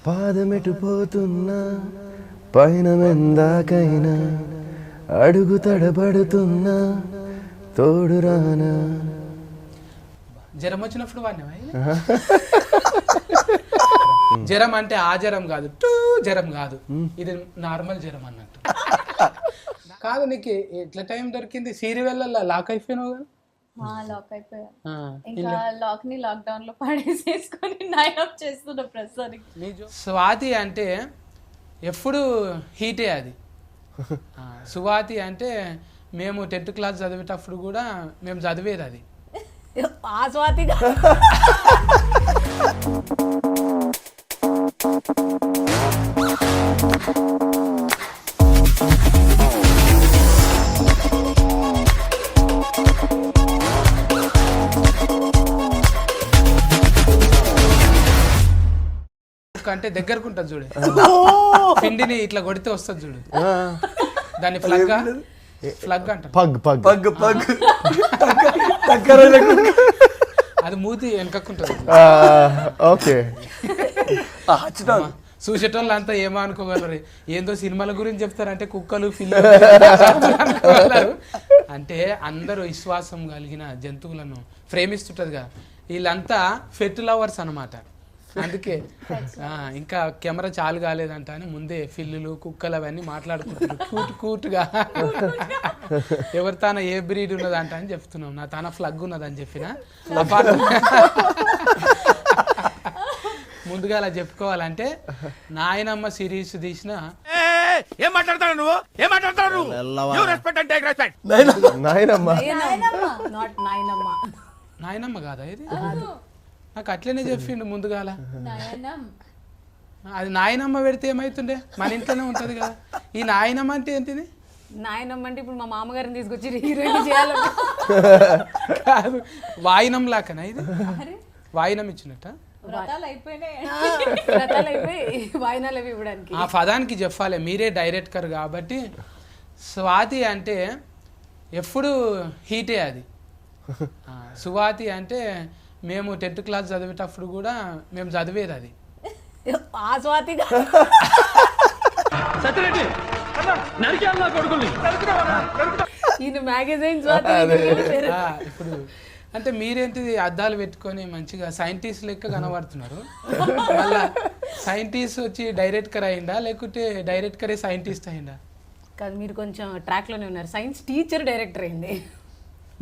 పాదమెటు పోతున్నా పైన మెందాకైనా అడుగు తడబడుతున్నా తోడురానా. జ్వరం వచ్చినప్పుడు వాడినవా? జ్వరం అంటే ఆ జ్వరం కాదు, జ్వరం కాదు, ఇది నార్మల్ జ్వరం అన్నట్టు. కాదు, నీకు ఎట్లా టైం దొరికింది? సీరియల్లో లాక్ అయిపోయినావు కదా? లాక్ అయిపోయా. ఇంకా లాక్ ని లాక్డౌన్ లో పడేసేసుకొని నైట్ చేస్తున్న ప్రస్తుతానికి. స్వాతి అంటే ఎప్పుడు హీటే అది. సువాతి అంటే మేము 10th క్లాస్ చదివేటప్పుడు కూడా మేము చదివేది అది. ఆ స్వాతిగా అంటే దగ్గరకు ఉంటుంది చూడు, పిండిని ఇట్లా కొడితే వస్తుంది చూడు, దాన్ని ఫ్లగ్ అంటారు. పగ్ పగ్ పగ్ పగ్ అది మూతి వెనకకుంటుంది. ఓకే. చూసేటోళ్ళు అంతా ఏమో అనుకోగలరు, ఏందో సినిమాల గురించి చెప్తారంటే కుక్కలు పిల్లలు అనుకోగలరు. అంటే అందరూ విశ్వాసం కలిగిన జంతువులను ప్రేమిస్తుంటది కదా, వీళ్ళంతా ఫెట్ లవర్స్ అనమాట. అందుకే ఇంకా కెమెరా చాలు కాలేదంట అని ముందే పిల్లులు కుక్కలు అవన్నీ మాట్లాడుకుంటున్నారు కూటు కూటుగా. ఎవరి తాన ఏ బ్రీడ్ ఉన్నదంట అని చెప్తున్నాం. నా తాన ఫ్లగ్ ఉన్నదని చెప్పిన ముందుగా అలా చెప్పుకోవాలంటే నాయనమ్మ సిరీస్ తీసిన ఏం మాట్లాడతావు నువ్వు? ఏం మాట్లాడతావు? నాయనమ్మ నాయనమ్మ కాదా ఇది? నాకు అట్లనే చెప్పిండు ముందుగాల. అది నాయనమ్మ పెడితే ఏమైతుండే, మన ఇంట్లోనే ఉంటది కదా. ఈ నాయనమ్మ అంటే ఏంటిది? నాయనమ్మ అంటే ఇప్పుడు మా మామగారిని తీసుకొచ్చి హీరోయిన్ చేయాలి కాదు, వాయినం లాకనా ఇది? వాయినం ఇచ్చినట్ట వాయినాలు ఇవ్వడానికి ఆ పదానికి చెప్పాలి, మీరే డైరెక్టర్ కాబట్టి. స్వాతి అంటే ఎప్పుడు హీటే అది. సువాతి అంటే మేము 10th క్లాస్ చదివేటప్పుడు కూడా మేము చదివేది అది. ఆ స్వాతిగా ఇప్పుడు అంటే మీరేంటిది అద్దాలు పెట్టుకొని మంచిగా సైంటిస్ట్ లెక్క కనబడుతున్నారు. మళ్ళా సైంటిస్ట్ వచ్చి డైరెక్టర్ అయిందా లేకుంటే డైరెక్టరే సైంటిస్ట్ అయిందా? కాదు, మీరు కొంచెం ట్రాక్ లోనే ఉన్నారు. సైన్స్ టీచర్ డైరెక్టర్ అయింది.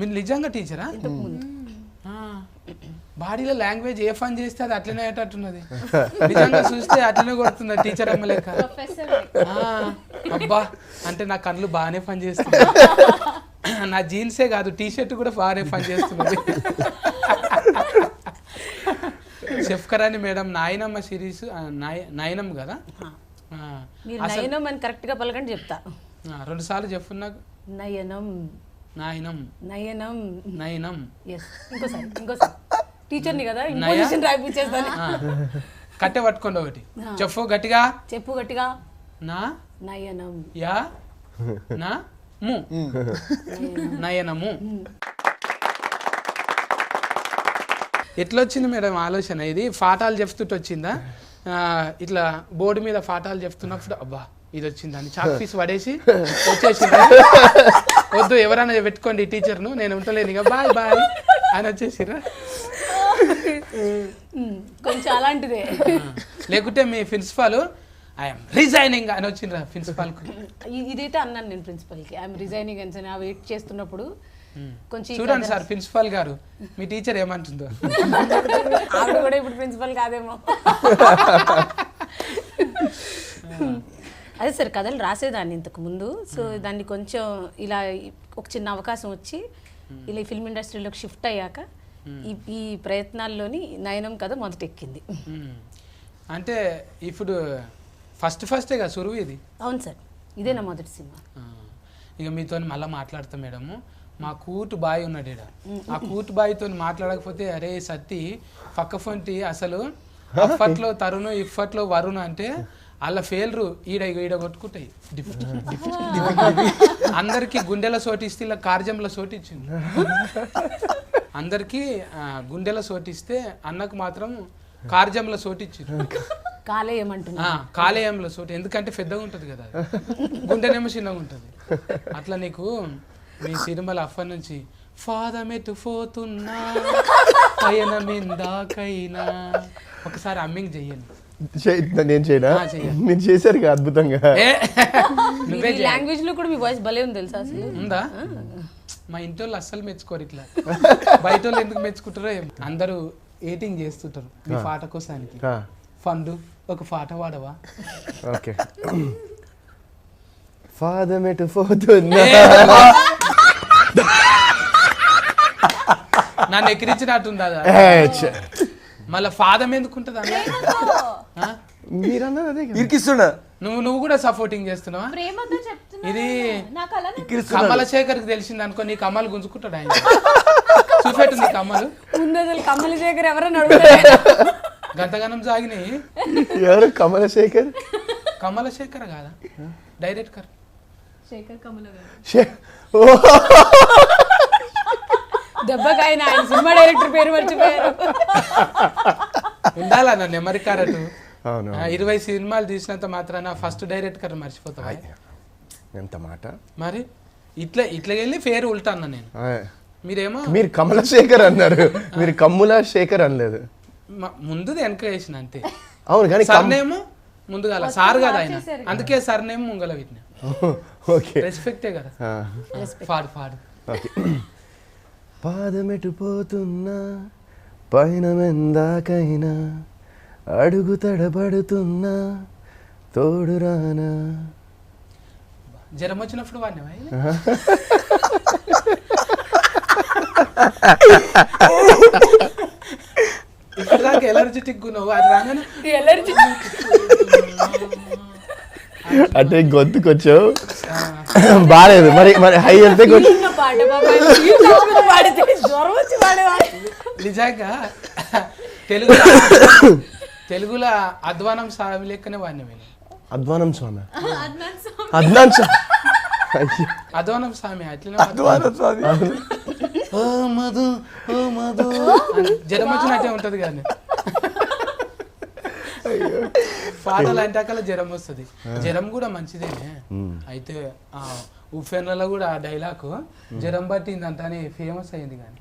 మీరు నిజంగా టీచరా? బాడీలో లాంగ్వేజ్ ఏ ఫన్ చేస్తే అది అట్లనే అయ్యేటట్టున్నది. నిజంగా చూస్తే అట్లనే కొడుతుంది టీచర్ అమ్మ లెక్క. అబ్బా, అంటే నా కళ్ళు బాగానే పని చేస్తున్నాయి. నా జీన్సే కాదు, టీ షర్ట్ కూడా బాగానే పని చేస్తున్నది. చెఫ్ కరాని మేడం నాయనమ్మ సిరీస్ నయనం కదా? నయనం అని కరెక్ట్ గా పలకండి చెప్తా. 2 సార్లు చెప్పు నాకు. నయనం నయనం నయనం నయనం. ఇంకోసారి టీచర్ని కదా, ఇంపోజిషన్ రాయిపించేస్తాను. కట్టె పట్టుకోండి ఒకటి చెప్పు గట్టిగా. చెప్పు గట్టిగా. నా నయనం యా నా ము నయనము. ఎట్లొచ్చింది మేడం ఆలోచన ఇది? పాఠాలు చెప్తుంటే వచ్చిందా? ఇట్లా బోర్డు మీద పాఠాలు చెప్తున్నప్పుడు అబ్బా ఇది వచ్చిందని చాక్ పీస్ పడేసి వచ్చేసిందా? వద్దు, ఎవరైనా పెట్టుకోండి టీచర్ను, నేను ఉంటలేను ఇక, బాయ్ బాయ్ అని వచ్చేసిరా? కొంచెం అలాంటిదే. లేకుంటే మీ ప్రిన్సిపాల్ ఐఎమ్ రిజైనింగ్ అని వచ్చిండ్రా ప్రిన్సిపాల్కు? ఇదైతే అన్నాను నేను ప్రిన్సిపల్కి, ఐఎమ్ రిజైనింగ్ అని. వెయిట్ చేస్తున్నప్పుడు కొంచెం చూడండి సార్ ప్రిన్సిపాల్ గారు మీ టీచర్ ఏమంటుందో. ఆవిడ కూడా ఇప్పుడు ప్రిన్సిపల్ కాదేమో. అదే సార్, కథలు రాసేదాన్ని ఇంతకు ముందు. సో దాన్ని కొంచెం ఇలా ఒక చిన్న అవకాశం వచ్చి ఇలా ఈ ఫిల్మ్ ఇండస్ట్రీలోకి షిఫ్ట్ అయ్యాక ఈ ప్రయత్నాల్లోని నయనం కథ మొదటెక్కింది. అంటే ఇప్పుడు ఫస్టే కదా సురువు ఇది? అవును సార్, ఇదే నా మొదటి సినిమా. ఇక మీతో మళ్ళీ మాట్లాడతాం మేడము. మా కూటు బాయ్ ఉన్నాడు ఈడ, ఆ కూటు బాయ్తో మాట్లాడకపోతే అరే సత్తి పక్క ఫొంటి అసలు అప్పట్లో తరుణ్ ఇప్పట్లో వరుణ్ అంటే వాళ్ళ ఫెయిల్రు ఈడ కొట్టుకుంటాయి. అందరికి గుండెల సోటిస్తే ఇలా కార్జంలో సోటిచ్చింది. అందరికి గుండెల సోటిస్తే అన్నకు మాత్రం కార్జంలో సోటిచ్చింది. కాలేయం అంటున్నా. కాలేయంలో చోటు, ఎందుకంటే పెద్దగా ఉంటుంది కదా అది. గుండెనేమో చిన్నగా ఉంటుంది. అట్లా నీకు మీ సినిమాల అఫర్ నుంచి ఫాదమెటు పోతున్నా పయన మిందాకైనా ఒకసారి అమ్మింగ్ చెయ్యండి. నేను చేయనా? మీరు చేశారు కదా అద్భుతంగా. నువ్వే లాంగ్వేజ్ లో కూడా మీ వాయిస్ భలే ఉంది తెలుసా అసలు. ఉందా? మా ఇంటి వాళ్ళు అస్సలు మెచ్చుకోరు ఇట్లా. బయట వాళ్ళు ఎందుకు మెచ్చుకుంటారో అందరూ ఏటింగ్ చేస్తుంటారు మీ పాట కోసానికి. ఫండు ఒక పాట పాడవా? ఓకే. ఫాదమెటు పోతున్నా. నన్ను ఎక్కిరించినట్టుంది అదా? మళ్ళీ ఫాదం ఎందుకుంటుంది అన్న? మీరన్నది అదే కదా. ఇరికిస్తున్నా. నువ్వు కూడా సపోర్టింగ్ చేస్తున్నావా? ప్రేమతో చెప్తున్నా. ఇది నాకు అలానే కమలశేఖర్ కి తెలిసింది అనుకో, నీ కమ్మలు గుంజుకుంటాడు ఆయన. చూపెట్టు నీ కమ్మలు. ముందు అసలు కమలశేఖర్ ఎవరైనా అడుగుతారు. గంతగనం సాగినాయి. ఎవరు? కమలశేఖర్. కమలశేఖర్ కాదా డైరెక్టర్? శేఖర్ కమల గారు. దెబ్బకాయన ఆయన సినిమా డైరెక్టర్ పేరు మర్చిపోయారు. ఉండాలా నా నెమరి కారటు. అవును. 20 సినిమాలు తీసినంత మాత్రాన ఫస్ట్ డైరెక్టర్ మర్చిపోతావా? ఎంత మాట. మరి ఇట్లా వెళ్ళి పేరు ఉల్టా అన్న నేను. మీరేమో మీరు కమలశేఖర్ అన్నారు, మీరు కమ్ముల శేఖర్ అనలేదు. ముందుది వెనక వేసిన అంతే. అవును కానీ సర్నేమో ముందుగా సార్ కదా ఆయన, అందుకే సర్నేమ్ ముంగల వీటిని. ఓకే, రెస్పెక్టే కదా. పాడు. ఓకే. పాదమెటు పోతున్నా పైన మెందాకైనా అడుగు తడబడుతున్నా తోడురానా. జ్వరం వచ్చినప్పుడు వాడినవా? ఇప్పుడు దాకా ఎలర్జెటిక్ ఉన్నావు, అది రాగానే అంటే గొంతుకొచ్చావు బాగాలేదు. మరి హై వెళ్తే నిజంగా తెలుగులో అధ్వానం స్వామి లెక్కనే వాడిన. అధ్వానం స్వామి అధ్వానం స్వామి అట్లనే ఓ మధు జ్వరం వచ్చినట్టే ఉంటది కానీ పాటలు అంటే అక్కడ జ్వరం వస్తుంది. జ్వరం కూడా మంచిదేనే. అయితే ఉఫెన్లలో కూడా ఆ డైలాగ్ జ్వరం పట్టిందంట అని ఫేమస్ అయింది కానీ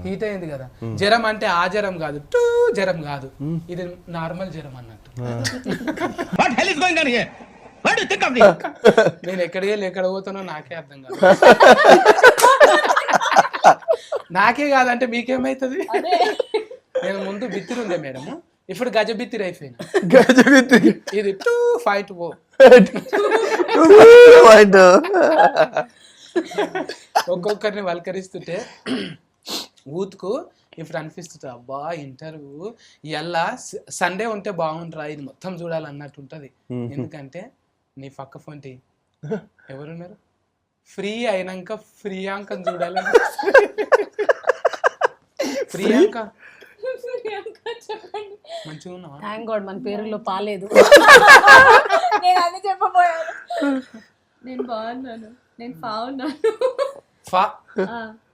హీట్ అయింది కదా. జ్వరం అంటే ఆ జ్వరం కాదు, టూ జ్వరం కాదు, ఇది నార్మల్ జ్వరం అన్నట్టు. నేను ఎక్కడికి వెళ్ళి ఎక్కడ పోతానో నాకే అర్థం కాదు. నాకే కాదంటే మీకేమైతుంది? నేను ముందు బిత్తిరి ఉండే మేడం, ఇప్పుడు గజ బిత్తిరి అయిపోయినా. ఇది 2-5 ఒక్కొక్కరిని వల్కరిస్తుంటే ఊతుకు ఇప్పుడు అనిపిస్తుంది, అబ్బా ఇంటర్వ్యూ ఇలా సండే ఉంటే బాగుంటారా, ఇది మొత్తం చూడాలన్నట్టు ఉంటది. ఎందుకంటే నీ పక్క ఫోన్టి ఎవరున్నారు? ఫ్రీ అయినాక ప్రియాంకని చూడాలని. ప్రియాంక మంచిగా ఉన్నావా? థ్యాంక్ గాడ్ మన పేరులో పాలేదు. నేను అన్ని చెప్పబోయాను. నేను బాగున్నాను, నేను బాగున్నాను.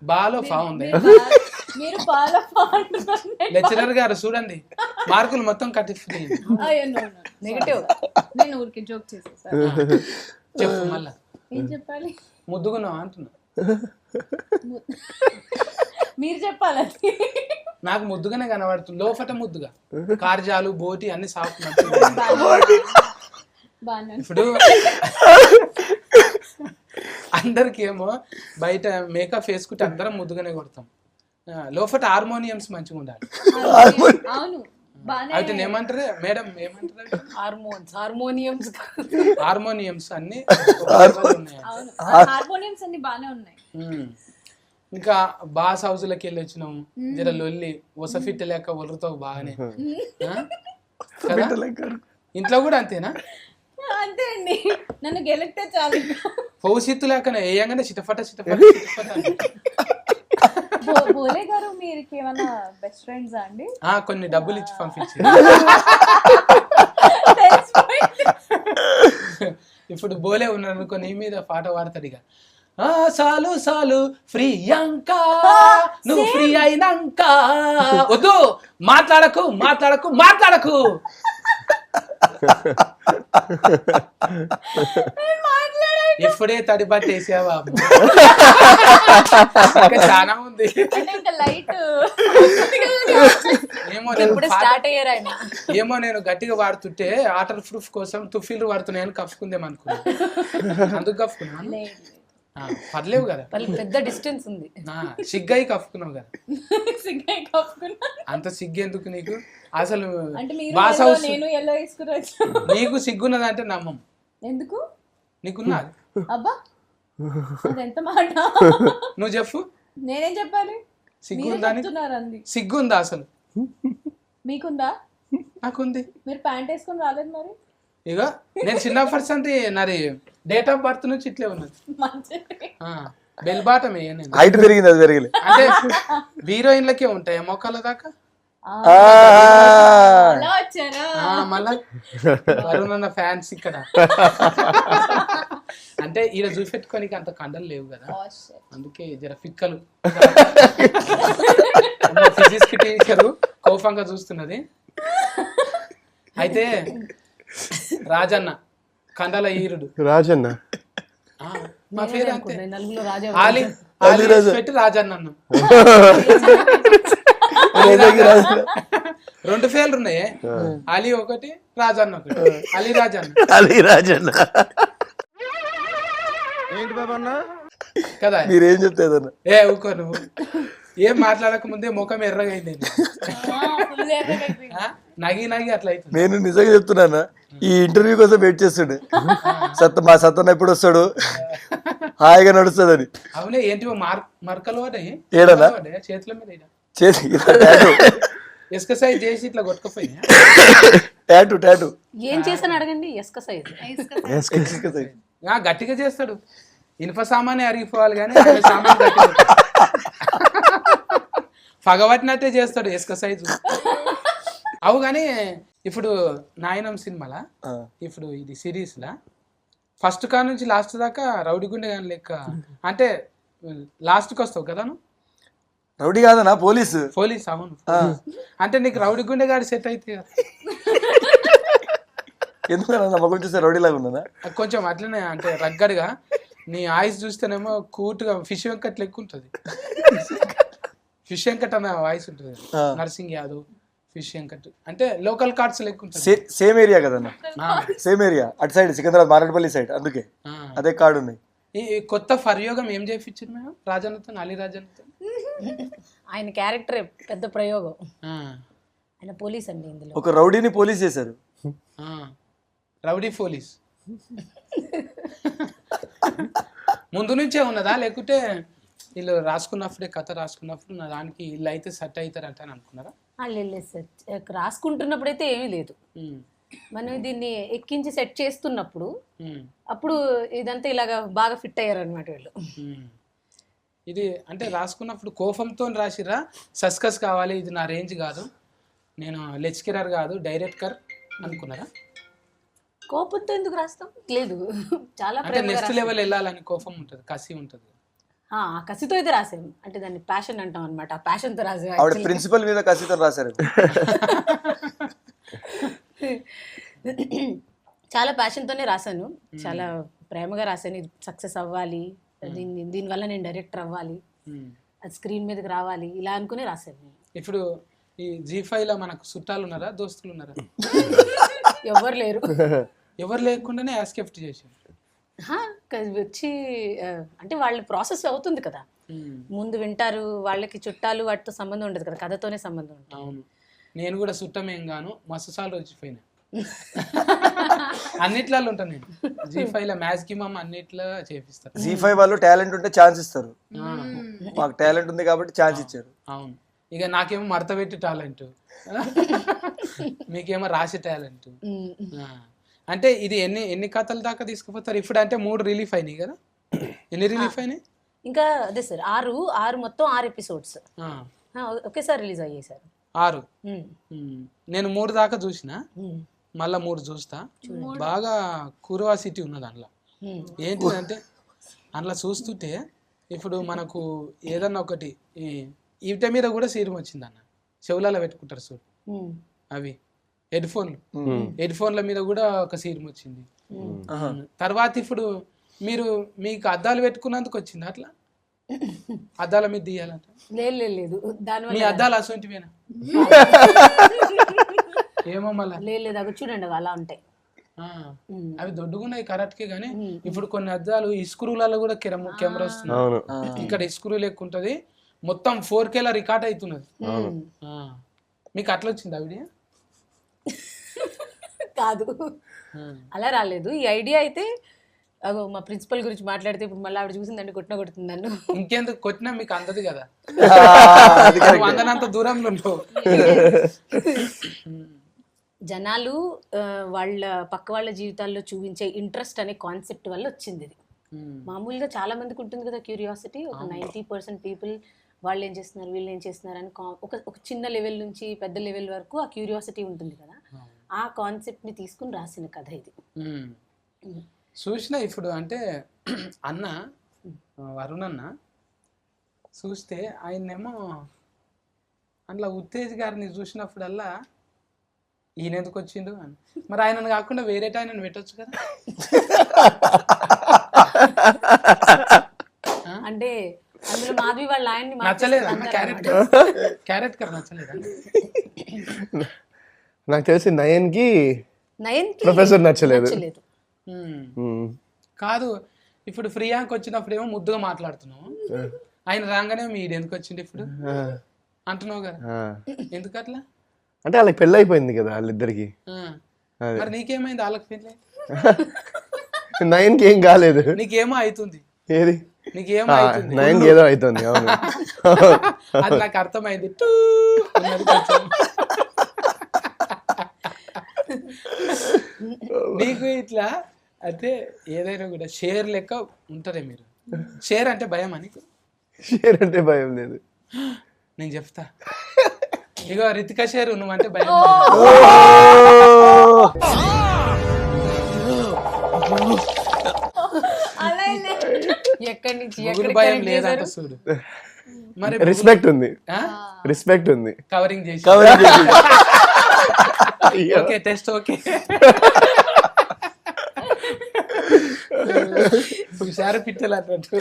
బాలో ఫా ఉంది. మీరు బాగా లెక్చరర్ గారు చూడండి మార్కులు మొత్తం కట్టి నెగటివ్. నేను ఊరికి జోక్ చేసేసాను. చెప్పు మళ్ళా. ఏం చెప్పాలి? ముద్దుగున్నావా అంటున్నా. మీరు చెప్పాలి. నాకు ముద్దుగానే కనబడుతుంది, లోపట ముద్దుగా. కార్జాలు బోటి అన్ని సాఫ్ట్. ఇప్పుడు అందరికి ఏమో బయట మేకప్ వేసుకుంటే అందరం ముద్దుగానే కొడతాం, లోపట హార్మోనియమ్స్ మంచిగా ఉండాలి. అవును, అయితే ఏమంటారు మేడం? ఏమంటారు? హార్మోనియమ్స్ అన్ని హార్మోనియమ్స్ అన్ని బాగానే ఉన్నాయి. ఇంకా బాస్ హౌస్లకి వెళ్ళి వచ్చినాము, జర లొల్లి ఒసఫిట్ లేక ఒలరుతో బాగానే. ఇంట్లో కూడా అంతేనా? అంతే అండి, నన్ను గెలిపితే చాలు. పౌసిత్తు లేకనే వేయంగానే చిటఫట. బోలే గారు మీరు ఏమన్నా బెస్ట్ ఫ్రెండ్స్ అండి? కొన్ని డబ్బులు ఇచ్చి పంపించి. ఇప్పుడు బోలే ఉన్నాడు అనుకో, నీ మీద పాట పాడతాడు ఇక. సాలు ప్రియాంక నువ్వు ఫ్రీ అయినాక. వద్దు, మాట్లాడకు. ఇప్పుడే తడి బట్టి వేసావా ఇంకా చాలా ఉంది. అంటే ఇంకా లైట్ ఏమో నేను ఇప్పుడు స్టార్ట్ అయ్యారు ఆయన. ఏమో నేను గట్టిగా వాడుతుంటే వాటర్ ప్రూఫ్ కోసం తుఫీలు వాడుతున్నాయని కప్పుకుందేమో అనుకున్నా, అందుకు కప్పుకున్నాను. పర్లేవు కదా, పెద్ద డిస్టెన్స్ ఉంది. సిగ్గై కప్పుకున్నావు కదా, సిగ్గు కప్పుకున్నా. అంత సిగ్గు ఎందుకు నీకు అసలు? అంటే మీరు బాస్ yellow, హౌస్ నేను ఎల్లో వేసుకున్నా. నీకు సిగ్గున్నది అంటే నమ్మం. ఎందుకు? నీకున్నది. అబ్బా అదెంత మాట. నువ్వు చెప్పు, నేనేం చెప్పాలి? సిగ్గుందా? చెప్తున్నారండి. సిగ్గుందా అసలు? మీకుందా? నాకుంది. మీరు ప్యాంట్ వేసుకొని రాలేదు మరి. ఇక నేను చిన్నప్పటి అంటే నాది డేట్ ఆఫ్ బర్త్ నుంచి ఇట్లే ఉన్నది. మంచిది. బెల్ బాటమే నేను. హైట్ పెరిగింది, అది పెరిగింది. అంటే హీరోయిన్లకే ఉంటాయి మొక్కల దాకా. అలా వచ్చారా? మళ్ళా వరుణన్న ఫ్యాన్స్ ఇక్కడ. అంటే ఈడ చూపెట్టుకోనికి అంత కండలు లేవు కదా, అందుకే జర పిక్కలు. ఫిజిక్స్ కి టీచరు కోపంగా చూస్తున్నది. అయితే రాజన్న కండల ఈరుడు రాజన్న మా పేరు అంతే. నలుగురు రాజా ఆలి పెట్టి రాజన్న అన్నాం. 2 పేర్లు ఉన్నాయి, అలీ ఒకటి, రాజన్న ఒకటి. అలీ రాజన్న. అలీ రాజన్న ఏంటి బాబన్న? కదా మీరేం చెప్తాదన్న? ఏ ఊకో నువ్వు, ఏం మాట్లాడక ముందే ముఖం ఎర్రగైంది. నగి నగి అట్లా అవుతుంది. నేను నిజంగా చెప్తున్నానా, ఈ ఇంటర్వ్యూ కోసం వెయిట్ చేస్తుండే. మా సత్తన్న ఎప్పుడు వస్తాడు, హాయిగా నడుస్తుందని. అవునే ఏంటి మరకలు పడ్డాయి ఏడనా? చేతుల మీద చేసి ఎక్సర్సైజ్ చేసి ఇట్లా కొట్టుకుపోయి. టాటూ ఏం చేశాను అడగండి. ఎస్క సైజ్ గట్టిగా చేస్తాడు. ఇనుప సామానే అరిగిపోవాలి కానీ ఆయన సామాన్ గట్టిగా పగబట్టినట్టే చేస్తాడు ఎక్సర్సైజ్. అవు కానీ ఇప్పుడు నాయనం సినిమాలా, ఇప్పుడు ఇది సిరీస్ లా ఫస్ట్ కా నుంచి లాస్ట్ దాకా రౌడీ గుండె కానీ లెక్క. అంటే లాస్ట్కి వస్తావు కదా నువ్వు. Rowdy కాదనా, police. పోలీస్, అవును. అంటే నీకు రౌడీ గుండె గాడి సెట్ అయితే కదా. ఎందుకన్నా నా మొక్కలు చూస్తే రౌడీ లాగా ఉన్నానా? కొంచెం అట్లనే అంటే రగ్గడిగా. నీ ఆయిస్ చూస్తేనేమో కూటుగా ఫిష్ వెంకట్ లెక్క ఉంటుంది. ఫిష్ వెంకట్ అన్న వాయిస్ ఉంటుంది, నర్సింగ్ యాదవ్, ఫిష్ వెంకట్ అంటే లోకల్ కార్డ్స్ లెక్క ఉంటుంది. సేమ్ ఏరియా కదన్నా, సేమ్ ఏరియా. అటు సైడ్ సికింద్రాబాద్ మారేడుపల్లి సైడ్, అందుకే అదే కార్డు ఉన్నాయి. ఈ కొత్త ఫర్యోగం ఏం చేయించారు మేము రాజన్నతో, అలీ రాజన్నతో? ఆయన క్యారెక్టర్ పెద్ద ప్రయోగం. ఆయన పోలీస్ అండి ఇందులో. ఒక రౌడీని పోలీస్ చేశారు. రౌడీ పోలీస్ ముందు నుంచే ఉన్నదా, లేకుంటే వీళ్ళు రాసుకున్నప్పుడే కథ రాసుకున్నప్పుడు నా దానికి వీళ్ళు అయితే సెట్ అవుతారంట అని అనుకున్నారా? లేదు సార్, రాసుకుంటున్నప్పుడైతే ఏమీ లేదు. మనం దీన్ని ఎక్కించి సెట్ చేస్తున్నప్పుడు అప్పుడు ఇదంతా ఇలాగా బాగా ఫిట్ అయ్యారు అనమాట వీళ్ళు. ఇది అంటే రాసుకున్నప్పుడు కోపంతో రాసిరా, సస్కస్ కావాలి, ఇది నా రేంజ్ కాదు, నేను లెక్చరర్ కాదు డైరెక్టర్ అనుకున్నారా? కోపంతో ఎందుకు రాస్తాం? లేదు, చాలా అంటే నెక్స్ట్ లెవెల్ వెళ్ళాలని కోపం ఉంటుంది, కసి ఉంటుంది. కసితో అయితే రాసాము, అంటే దాన్ని ప్యాషన్ అంటాం అనమాట. ఆ ప్యాషన్తో రాసాము. ఆవిడ ప్రిన్సిపల్ మీద కసితో రాశారు. చాలా ప్యాషన్తోనే రాశాను, చాలా ప్రేమగా రాశాను. ఇది సక్సెస్ అవ్వాలి, దీనివల్ల నేను డైరెక్టర్ అవ్వాలి, అది స్క్రీన్ మీదకి రావాలి, ఇలా అనుకునే రాశాను. ఇప్పుడు ఈ G5 లో మనకు చుట్టాలు ఉన్నారా, దోస్తులు ఉన్నారా? ఎవరు లేరు. ఎవరు లేకుండానే యాస్కెప్ట్ చేశారు వచ్చి. అంటే వాళ్ళ ప్రాసెస్ అవుతుంది కదా, ముందు వింటారు, వాళ్ళకి చుట్టాలు వాటితో సంబంధం ఉండదు కదా, కథతోనే సంబంధం ఉంటుంది. అవును, నేను కూడా చుట్టమేం గాను మస్తు సార్లు వచ్చిపోయినా. అన్నిట్లలో ఉంటాను నేను. G5 లో మ్యాక్సిమం అన్నిట్లో చేపిస్తారు. G5 వాళ్ళు టాలెంట్ ఉంటే ఛాన్స్ ఇస్తారు. మాకు టాలెంట్ ఉంది కాబట్టి ఛాన్స్ ఇచ్చారు. అవును, ఇక నాకేమో మడత పెట్టి టాలెంట్, మీకేమో రాసే టాలెంట్. అంటే ఇది ఎన్ని కథల దాకా తీసుకుపోతారు ఇప్పుడు? అంటే 3 రిలీఫ్ అయినాయి కదా, ఎన్ని రిలీఫ్ అయినాయి? ఇంకా అదే సార్, 6 మొత్తం 6 ఎపిసోడ్స్ ఒకేసారి రిలీజ్ అయ్యాయి సార్. 6. నేను 3 దాకా చూసిన, మళ్ళా 3 చూస్తా. బాగా క్యూరియాసిటీ ఉన్నది అందులో. ఏంటిదంటే అందులో చూస్తుంటే ఇప్పుడు మనకు ఏదన్నా ఒకటి ఈట మీద కూడా సీరం వచ్చింది అన్న, చెవులలో పెట్టుకుంటారు చూడు, అవి హెడ్ ఫోన్ల మీద కూడా ఒక సీరం వచ్చింది. తర్వాత ఇప్పుడు మీకు అద్దాలు పెట్టుకున్నందుకు వచ్చింది అట్లా అద్దాల మీద తీయాలంట. లేదు దానివల్ల మీ అద్దాలు అసొంటివేనా? ఏమో మళ్ళా లేదు అవి చూడండి అవి అలా ఉంటాయి. అవి దొడ్డుగున్నాయి కరెక్ట్కే, కానీ ఇప్పుడు కొన్ని అద్దాలు ఇస్క్రూలలో కూడా కెమెరా వస్తుంది. ఇక్కడ ఇస్క్రూ లెక్క ఉంటది, మొత్తం 4K రికార్డ్ అవుతున్నది. మీకు అట్లా వచ్చింది ఆ వీడియో? కాదు అలా రాలేదు. ఈ ఐడియా అయితే అగో మా ప్రిన్సిపల్ గురించి మాట్లాడితే ఇప్పుడు మళ్ళీ ఆవిడ చూసిందండి కొడుతుంది నన్ను. ఇంకెందుకు కొట్టినా మీకు అందదు కదా, అందనంత దూరంలో ఉంటావు. జనాలు వాళ్ళ పక్క వాళ్ళ జీవితాల్లో చూపించే ఇంట్రెస్ట్ అనే కాన్సెప్ట్ వల్ల వచ్చింది ఇది. మామూలుగా చాలా మందికి ఉంటుంది కదా క్యూరియాసిటీ. ఒక 90% పీపుల్ వాళ్ళు ఏం చేస్తున్నారు వీళ్ళు ఏం చేస్తున్నారు అని ఒక చిన్న లెవెల్ నుంచి పెద్ద లెవెల్ వరకు ఆ క్యూరియాసిటీ ఉంటుంది కదా. ఆ కాన్సెప్ట్ని తీసుకుని రాసిన కథ ఇది. చూసిన ఇప్పుడు అంటే అన్న వరుణ్ అన్న చూస్తే ఆయన్నేమో అందులో ఉత్తేజ్ గారిని చూసినప్పుడల్లా ఈయన ఎందుకు వచ్చిండు అని. మరి ఆయనను కాకుండా వేరే ఆయనను పెట్టొచ్చు కదా. అంటే అందులో మాధవి వాళ్ళ ఆయన్ని నచ్చలేదు అన్న క్యారెక్టర్ నచ్చలేదా? నాకు తెలిసి నయన్కి నయన్కి ప్రొఫెసర్ నచ్చలేదు. కాదు, ఇప్పుడు ప్రియాంక వచ్చినప్పుడు ఏమో ముద్దుగా మాట్లాడుతున్నావు, ఆయన రాగానే మీరు ఎందుకు వచ్చిండు ఇప్పుడు అంటున్నావు కదా, ఎందుకు అట్లా? అంటే వాళ్ళకి పెళ్ళి అయిపోయింది కదా వాళ్ళిద్దరికి. మరి నీకేమైంది? వాళ్ళకి పెళ్ళి నయన్కి ఏం కాలేదు, నీకేమో అవుతుంది. ఏది నీకేమో అవుతుంది? నయన్కి ఏదో అవుతుంది. అవును అది నాకు అర్థమైంది. నీకు ఇట్లా అయితే ఏదైనా కూడా షేర్ లెక్క ఉంటారే మీరు. షేర్ అంటే భయమా నీకు? షేర్ అంటే భయం లేదు. నేను చెప్తా, ఇగో రితిక షేర్ నువ్వంటే భయం. ఎక్కడి నుంచి భయం లేదంట చూడు. మరి రెస్పెక్ట్ ఉంది, రెస్పెక్ట్ ఉంది. కవరింగ్ చేసి ఓకే టెస్ట్ ఓకే. హుషారు పిట్టలు అన్నట్టు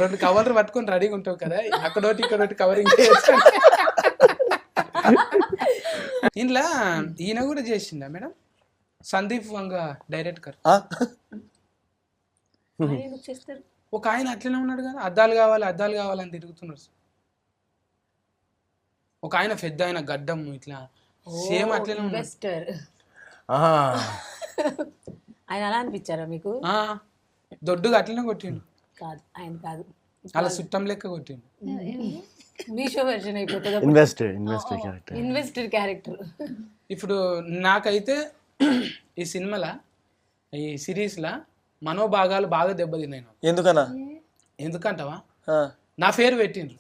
2 కవర్లు పట్టుకొని రెడీగా ఉంటావు కదా, అక్కడోటి ఇక్కడోటి కవరింగ్ చేయొచ్చు. ఇంట్లో ఈయన కూడా చేసిందా మేడం? సందీప్ వంగ డైరెక్టర్ ఒక ఆయన అట్లనే ఉన్నాడు కదా, అద్దాలు కావాలని తిరుగుతున్నారు. ఒక ఆయన పెద్ద ఆయన గడ్డం ఇట్లా సేమ్ అట్లనే ఇన్వెస్టర్. ఆయన అలా అనిపించారా మీకు? దొడ్డుగా అట్లనే కొట్టిండు. కాదు ఆయన కాదు, అలా చుట్టం లెక్క కొట్టిండు. మీషో వెర్షన్ అయిపోతుంది. Investor character. ఇప్పుడు నాకైతే ఈ సినిమాలో ఈ సిరీస్లో మనోభాగాలు బాగా దెబ్బతిన్నాయి. ఎందుకంటావా? నా పేరు పెట్టిండ్రు,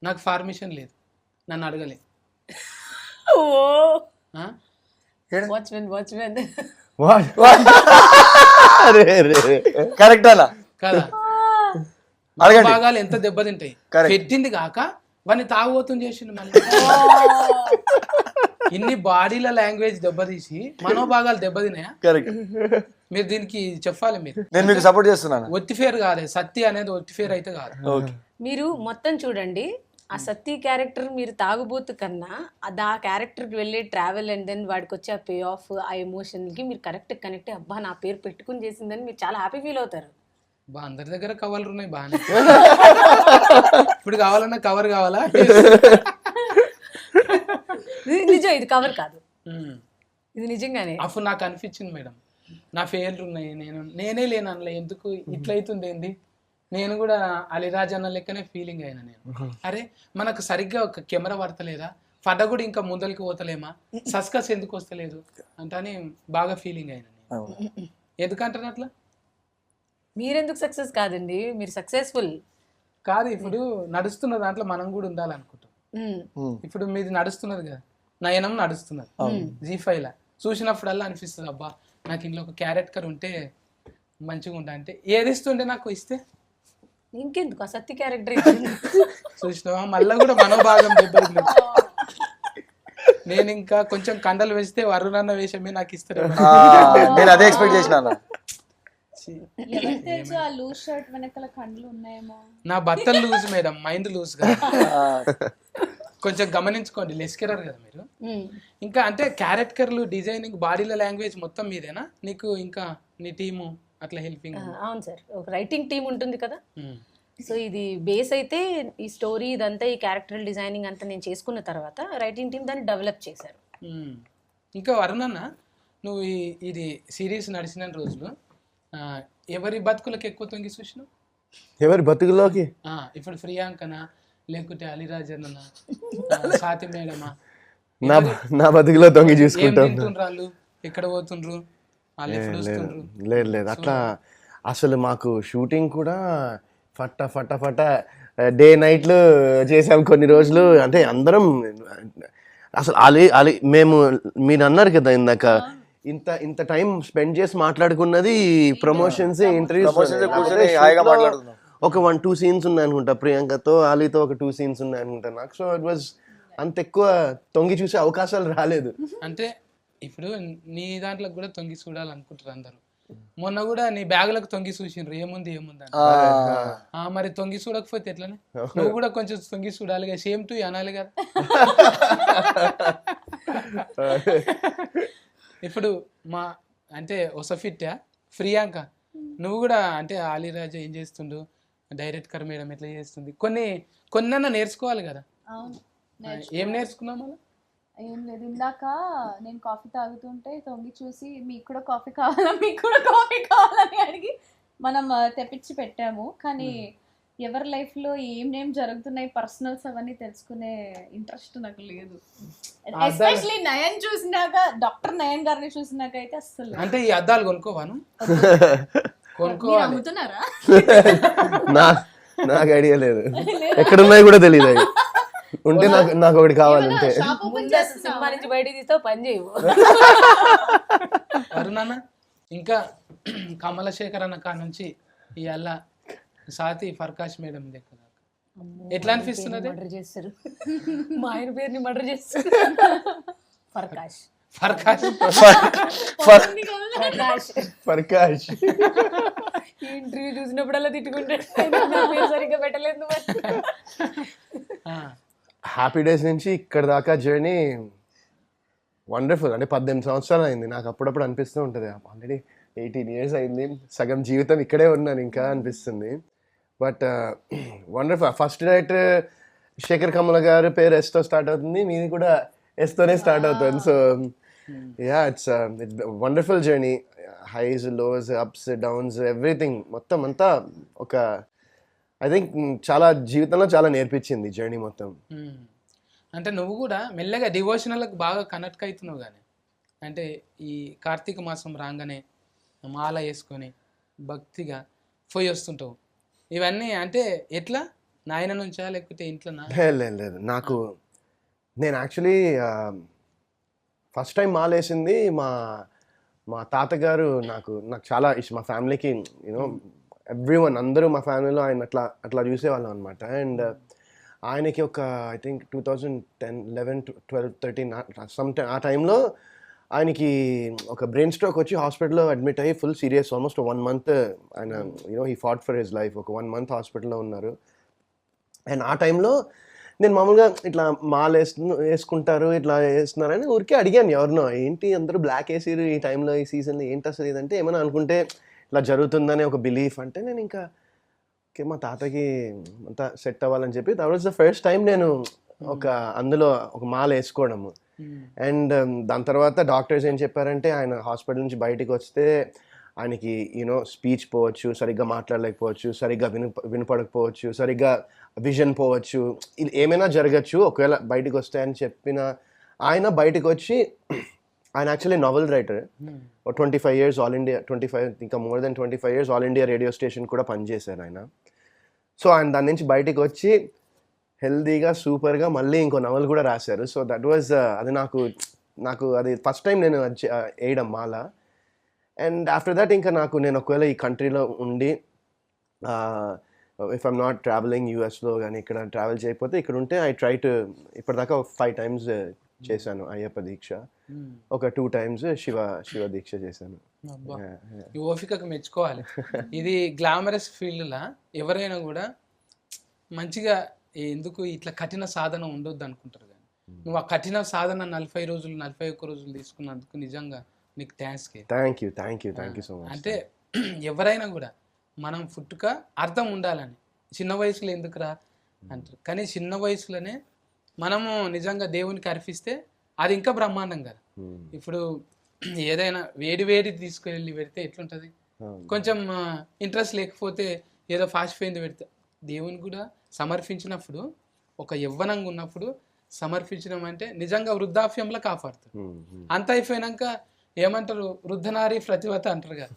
నాకు పర్మిషన్ లేదు, నన్ను అడగలే. కరెక్ట్ అలా కదా? భాగాలు ఎంత దెబ్బతింటాయి. పెట్టింది కాక వాడిని తాగుబోతం చేసిండు. మళ్ళీ ఇన్ని బాడీల లాంగ్వేజ్ దెబ్బతీసి మనోభాగాలు దెబ్బతిన్నాయా? మీరు దీనికి చెప్పాలి. నేను మీకు సపోర్ట్ చేస్తున్నాను. ఒత్తి ఫేర్ కాలేదు, సత్య అనేది ఒత్తి ఫేర్ అయితే కాదు. మీరు మొత్తం చూడండి, ఆ సత్య క్యారెక్టర్ మీరు తాగుబోతు కన్నా ఆ క్యారెక్టర్కి వెళ్ళే ట్రావెల్ అండ్ దెన్ వాడికి వచ్చే ఆ పే ఆఫ్, ఆ ఎమోషన్కి మీరు కరెక్ట్ కనెక్ట్ అబ్బా నా పేరు పెట్టుకుని చేసిందని మీరు చాలా హ్యాపీ ఫీల్ అవుతారు. అందరి దగ్గర కవర్లు ఉన్నాయి బాగానే. ఇప్పుడు కావాలన్నా కవర్ కావాలా? నిజం, ఇది కవర్ కాదు, ఇది నిజంగానే. అప్పుడు నాకు అనిపించింది మేడం, నా ఫెయిల్ ఉన్నాయి, నేనే లేను అందులో, ఎందుకు ఇట్లయితుంది ఏంది, నేను కూడా అలీరాజ్ అన్న లెక్కనే ఫీలింగ్ అయినా నేను. అరే మనకు సరిగ్గా ఒక కెమెరా పడతలేదా, పడ్డ కూడా ఇంకా ముందరికి పోతలేమా, సస్కస్ ఎందుకు వస్తలేదు అంటని బాగా ఫీలింగ్ అయినా నేను. ఎందుకంటారు అట్లా? మీరెందుకు సక్సెస్ కాదండి, మీరు సక్సెస్ఫుల్ కాదు. ఇప్పుడు నడుస్తున్న దాంట్లో మనం కూడా ఉండాలనుకుంటాం. ఇప్పుడు మీది నడుస్తున్నది కదా, నయనం నడుస్తున్నది G5 లా, చూసినప్పుడల్లా అనిపిస్తుంది అబ్బా నాకు ఇంట్లో ఒక క్యారెక్టర్ ఉంటే మంచిగా ఉంటా. అంటే ఏది ఇస్తుండే నాకు ఇస్తే ఇంకెందుకు ఆ సత్య క్యారెక్టర్ చూసినావా? మళ్ళీ కూడా మనోభాగం దెబ్బతింది. నేను ఇంకా కొంచెం కండలు వేస్తే వరుణన్న వేషమే నాకు ఇస్తారు. నేను అదే ఎక్స్పెక్ట్ చేసిన అన్న. ఎవరికి తెలుసు ఆ లూజ్ షర్ట్ వెనకాల కండ్లు ఉన్నాయేమో. నా బట్టలు లూజ్ మేడం, మైండ్ లూజ్ గా. కొంచెం గమనించుకోండి, లెస్కెరర్ కదా మీరు. ఇంకా అంటే క్యారెక్టర్లు, డిజైనింగ్, బాడీల లాంగ్వేజ్ మొత్తం మీదేనా? నీకు ఇంకా నీ టీము అట్లా హెల్పింగ్? అవును సార్, ఒక రైటింగ్ టీం ఉంటుంది కదా. సో ఇది బేస్ అయితే ఈ స్టోరీ ఇదంతా ఈ క్యారెక్టర్ డిజైనింగ్ అంతా నేను చేసుకున్న తర్వాత రైటింగ్ టీం దాన్ని డెవలప్ చేశారు. ఇంకా వరుణన్న, నువ్వు ఇది సిరీస్ నడిచిన రోజులు ఎవరి బతుకులకు ఎక్కువ తొంగి చూసినావు? ఎవరి బతుకులోకి? ఇప్పుడు ప్రియాంకనా, లేకుంటే అలీరాజన్న, సాతి మేడమా? నా బతుకులో తొంగి చూసుకుంటాను. వాళ్ళు ఎక్కడ పోతుండ్రు? లేదు లేదు, అట్లా అసలు మాకు షూటింగ్ కూడా ఫట్ట ఫట్ట ఫట్ట డే నైట్లు చేసాం కొన్ని రోజులు. అంటే అందరం అసలు అలీ మేము మీరు అన్నారు కదా ఇందాక, ఇంత టైం స్పెండ్ చేసి మాట్లాడుకున్నది ప్రమోషన్స్, ఇంటర్వ్యూస్. ఒక 1-2 సీన్స్ ఉన్నాయి అనుకుంటా ప్రియాంకతో, అలీతో ఒక 2 సీన్స్ ఉన్నాయి అనుకుంటా నాకు. సో ఇట్ వాజ్ అంత ఎక్కువ తొంగి చూసే అవకాశాలు రాలేదు. అంటే ఇప్పుడు నీ దాంట్లో కూడా తొంగి చూడాలనుకుంటారు అందరూ. మొన్న కూడా నీ బ్యాగులకు తొంగి చూసిండ్రు, ఏముంది ఏముంది అని. మరి తొంగి చూడకపోతే ఎట్లనే? నువ్వు కూడా కొంచెం తొంగి చూడాలి, సేమ్ టు అనాలి కదా. ఇప్పుడు మా అంటే ఒసఫిట్టా ప్రియాంక, నువ్వు కూడా అంటే అలీరాజు ఏం చేస్తుండు, డైరెక్టర్ మేడం ఎట్లా చేస్తుంది, కొన్నన్నా నేర్చుకోవాలి కదా. ఏం నేర్చుకున్నాం అలా? ఏం లేదు, ఇందాక నేను కాఫీ తాగుతుంటే తొంగి చూసి మీకు కూడా కాఫీ కావాలా, మీకు కూడా కాఫీ కావాలని అడిగి మనం తెప్పించి పెట్టాము. కానీ ఎవరి లైఫ్లో ఏం జరుగుతున్నాయి పర్సనల్స్ అవన్నీ తెలుసుకునే ఇంట్రెస్ట్ నాకు లేదు. ఎస్పెషలీ నయన్ చూసినాక, డాక్టర్ నయన్ గారిని చూసినాక అయితే అస్సలు. అంటే ఈ అద్దాలు కొనుక్కోవాను అమ్ముతున్నారా? నాకు ఐడియా లేదు, ఎక్కడున్నాయి కూడా తెలియదు. అవి ఉంటే నాకు ఒకటి కావాలంటే. సినిమా నుంచి బయట తీస్తావు, పని చేయవు. అరుణాన్న, ఇంకా కమలశేఖర్ అన్న కా నుంచి ఇవాళ సాతి ఫర్కాష్ మేడం దగ్గర ఎట్లా అనిపిస్తున్నది? మర్డర్ చేస్తారు, మా ఆయన పేరుని మర్డర్ చేస్తారు. ఫర్కాష్ ఫర్కాష్ ఈ ఇంటర్వ్యూ చూసినప్పుడల్లా తిట్టుకుంటాడు, సరిగ్గా పెట్టలేదు. హ్యాపీ డేస్ నుంచి ఇక్కడ దాకా జర్నీ వండర్ఫుల్. అంటే 18 సంవత్సరాలు అయింది. నాకు అప్పుడప్పుడు అనిపిస్తూ ఉంటుంది, ఆల్రెడీ 18 years అయింది, సగం జీవితం ఇక్కడే ఉన్నాను ఇంకా అనిపిస్తుంది. But wonderful. First director Shekhar Kammula గారి పేరు ఎస్తో స్టార్ట్ అవుతుంది, మీది కూడా ఎస్తోనే స్టార్ట్ అవుతుంది. So yeah, it's wonderful journey. Highs, lows, ups, downs, everything మొత్తం అంతా ఒక ఐ థింక్ చాలా జీవితంలో చాలా నేర్పించింది జర్నీ మొత్తం. అంటే నువ్వు కూడా మెల్లగా డివోషనల్కి బాగా కనెక్ట్ అవుతున్నావు. కానీ అంటే ఈ కార్తీక మాసం రాగానే మాల వేసుకొని భక్తిగా పోయి వస్తుంటావు. ఇవన్నీ అంటే ఎట్లా నాయన నుంచా లేకపోతే ఇంట్లో? లేదు, నేను యాక్చువల్లీ ఫస్ట్ టైం మాల వేసింది మా తాతగారు. నాకు చాలా ఇష్టం. మా ఫ్యామిలీకి యూనో ఎవ్రీవన్, అందరూ మా ఫ్యామిలీలో ఆయన అట్లా చూసేవాళ్ళం అనమాట. అండ్ ఆయనకి ఒక ఐ థింక్ 2010, 11, 12, 13 ఆ టైంలో ఆయనకి ఒక బ్రెయిన్ స్ట్రోక్ వచ్చి హాస్పిటల్లో అడ్మిట్ అయ్యి ఫుల్ సీరియస్, ఆల్మోస్ట్ 1 month ఆయన he fought for his life. ఒక 1 month హాస్పిటల్లో ఉన్నారు. అండ్ ఆ టైంలో నేను మామూలుగా ఇట్లా వేసుకుంటారు, ఇట్లా వేస్తున్నారని ఊరికే అడిగాను ఎవరినో, ఏంటి అందరూ బ్లాక్ వేసిరు ఈ టైంలో, ఈ సీజన్లో ఏంటి అసలు ఇదంటే, ఏమైనా అనుకుంటే ఇట్లా జరుగుతుందని ఒక బిలీఫ్. అంటే నేను ఇంకా మా తాతకి అంతా సెట్ అవ్వాలని చెప్పి that was the first time నేను అందులో ఒక మాల వేసుకోవడము. అండ్ దాని తర్వాత డాక్టర్స్ ఏం చెప్పారంటే, ఆయన హాస్పిటల్ నుంచి బయటికి వస్తే ఆయనకి స్పీచ్ పోవచ్చు, సరిగ్గా మాట్లాడలేకపోవచ్చు, సరిగ్గా వినపడకపోవచ్చు, సరిగ్గా విజన్ పోవచ్చు, ఇది ఏమైనా జరగచ్చు ఒకవేళ బయటకు వస్తే అని చెప్పిన ఆయన బయటకు వచ్చి, ఆయన actually novel writer, 25 years all India, 25 ఇంకా more than 25 years all India radio station కూడా పనిచేశారు ఆయన. సో ఆయన దాని నుంచి బయటకు వచ్చి హెల్దీగా సూపర్గా మళ్ళీ ఇంకో నవల్ కూడా రాశారు. సో దట్ వాజ్ అది నాకు అది ఫస్ట్ టైం నేను వేయడం మాల. అండ్ ఆఫ్టర్ దట్ ఇంకా నేను ఒకవేళ ఈ కంట్రీలో ఉండి ఇఫ్ ఐమ్ నాట్ ట్రావెలింగ్ యూఎస్లో కానీ ఇక్కడ ట్రావెల్ చేయకపోతే ఇక్కడ ఉంటే ఐ ట్రై టు ఇప్పటిదాకా 5 times చేశాను అయ్యప్ప దీక్ష. ఉమ్. ఒక 2 times శివ దీక్ష చేశాను. అబ్బా. Yeah, yeah. ఈ ఓపికకు మెచ్చుకోవాలి. ఇది గ్లామరస్ ఫీల్డ్లా ఎవరైనా కూడా మంచిగా ఎందుకు ఇట్లా కఠిన సాధన ఉండొద్దు అనుకుంటారు, కానీ నువ్వు ఆ కఠిన సాధన 40 రోజులు 41 రోజులు తీసుకున్నందుకు నిజంగా నీకు thanks. Thank you so much. అంటే ఎవరైనా కూడా మనం పుట్టుక అర్థం ఉండాలని, చిన్న వయసులో ఎందుకురా అంటారు, కానీ చిన్న వయసులోనే మనము నిజంగా దేవునికి అర్పిస్తే అది ఇంకా బ్రహ్మాండం కదా. ఇప్పుడు ఏదైనా వేడి తీసుకెళ్ళి పెడితే ఎట్లుంటుంది, కొంచెం ఇంట్రెస్ట్ లేకపోతే ఏదో ఫాస్ట్ ఫైంది పెడితే దేవుని కూడా సమర్పించినప్పుడు, ఒక యవ్వనంగా ఉన్నప్పుడు సమర్పించడం అంటే నిజంగా వృద్ధాప్యంలో కాపాడుతుంది. అంత అయిపోయినాక ఏమంటారు, వృద్ధనారి ప్రతివత అంటారు కదా,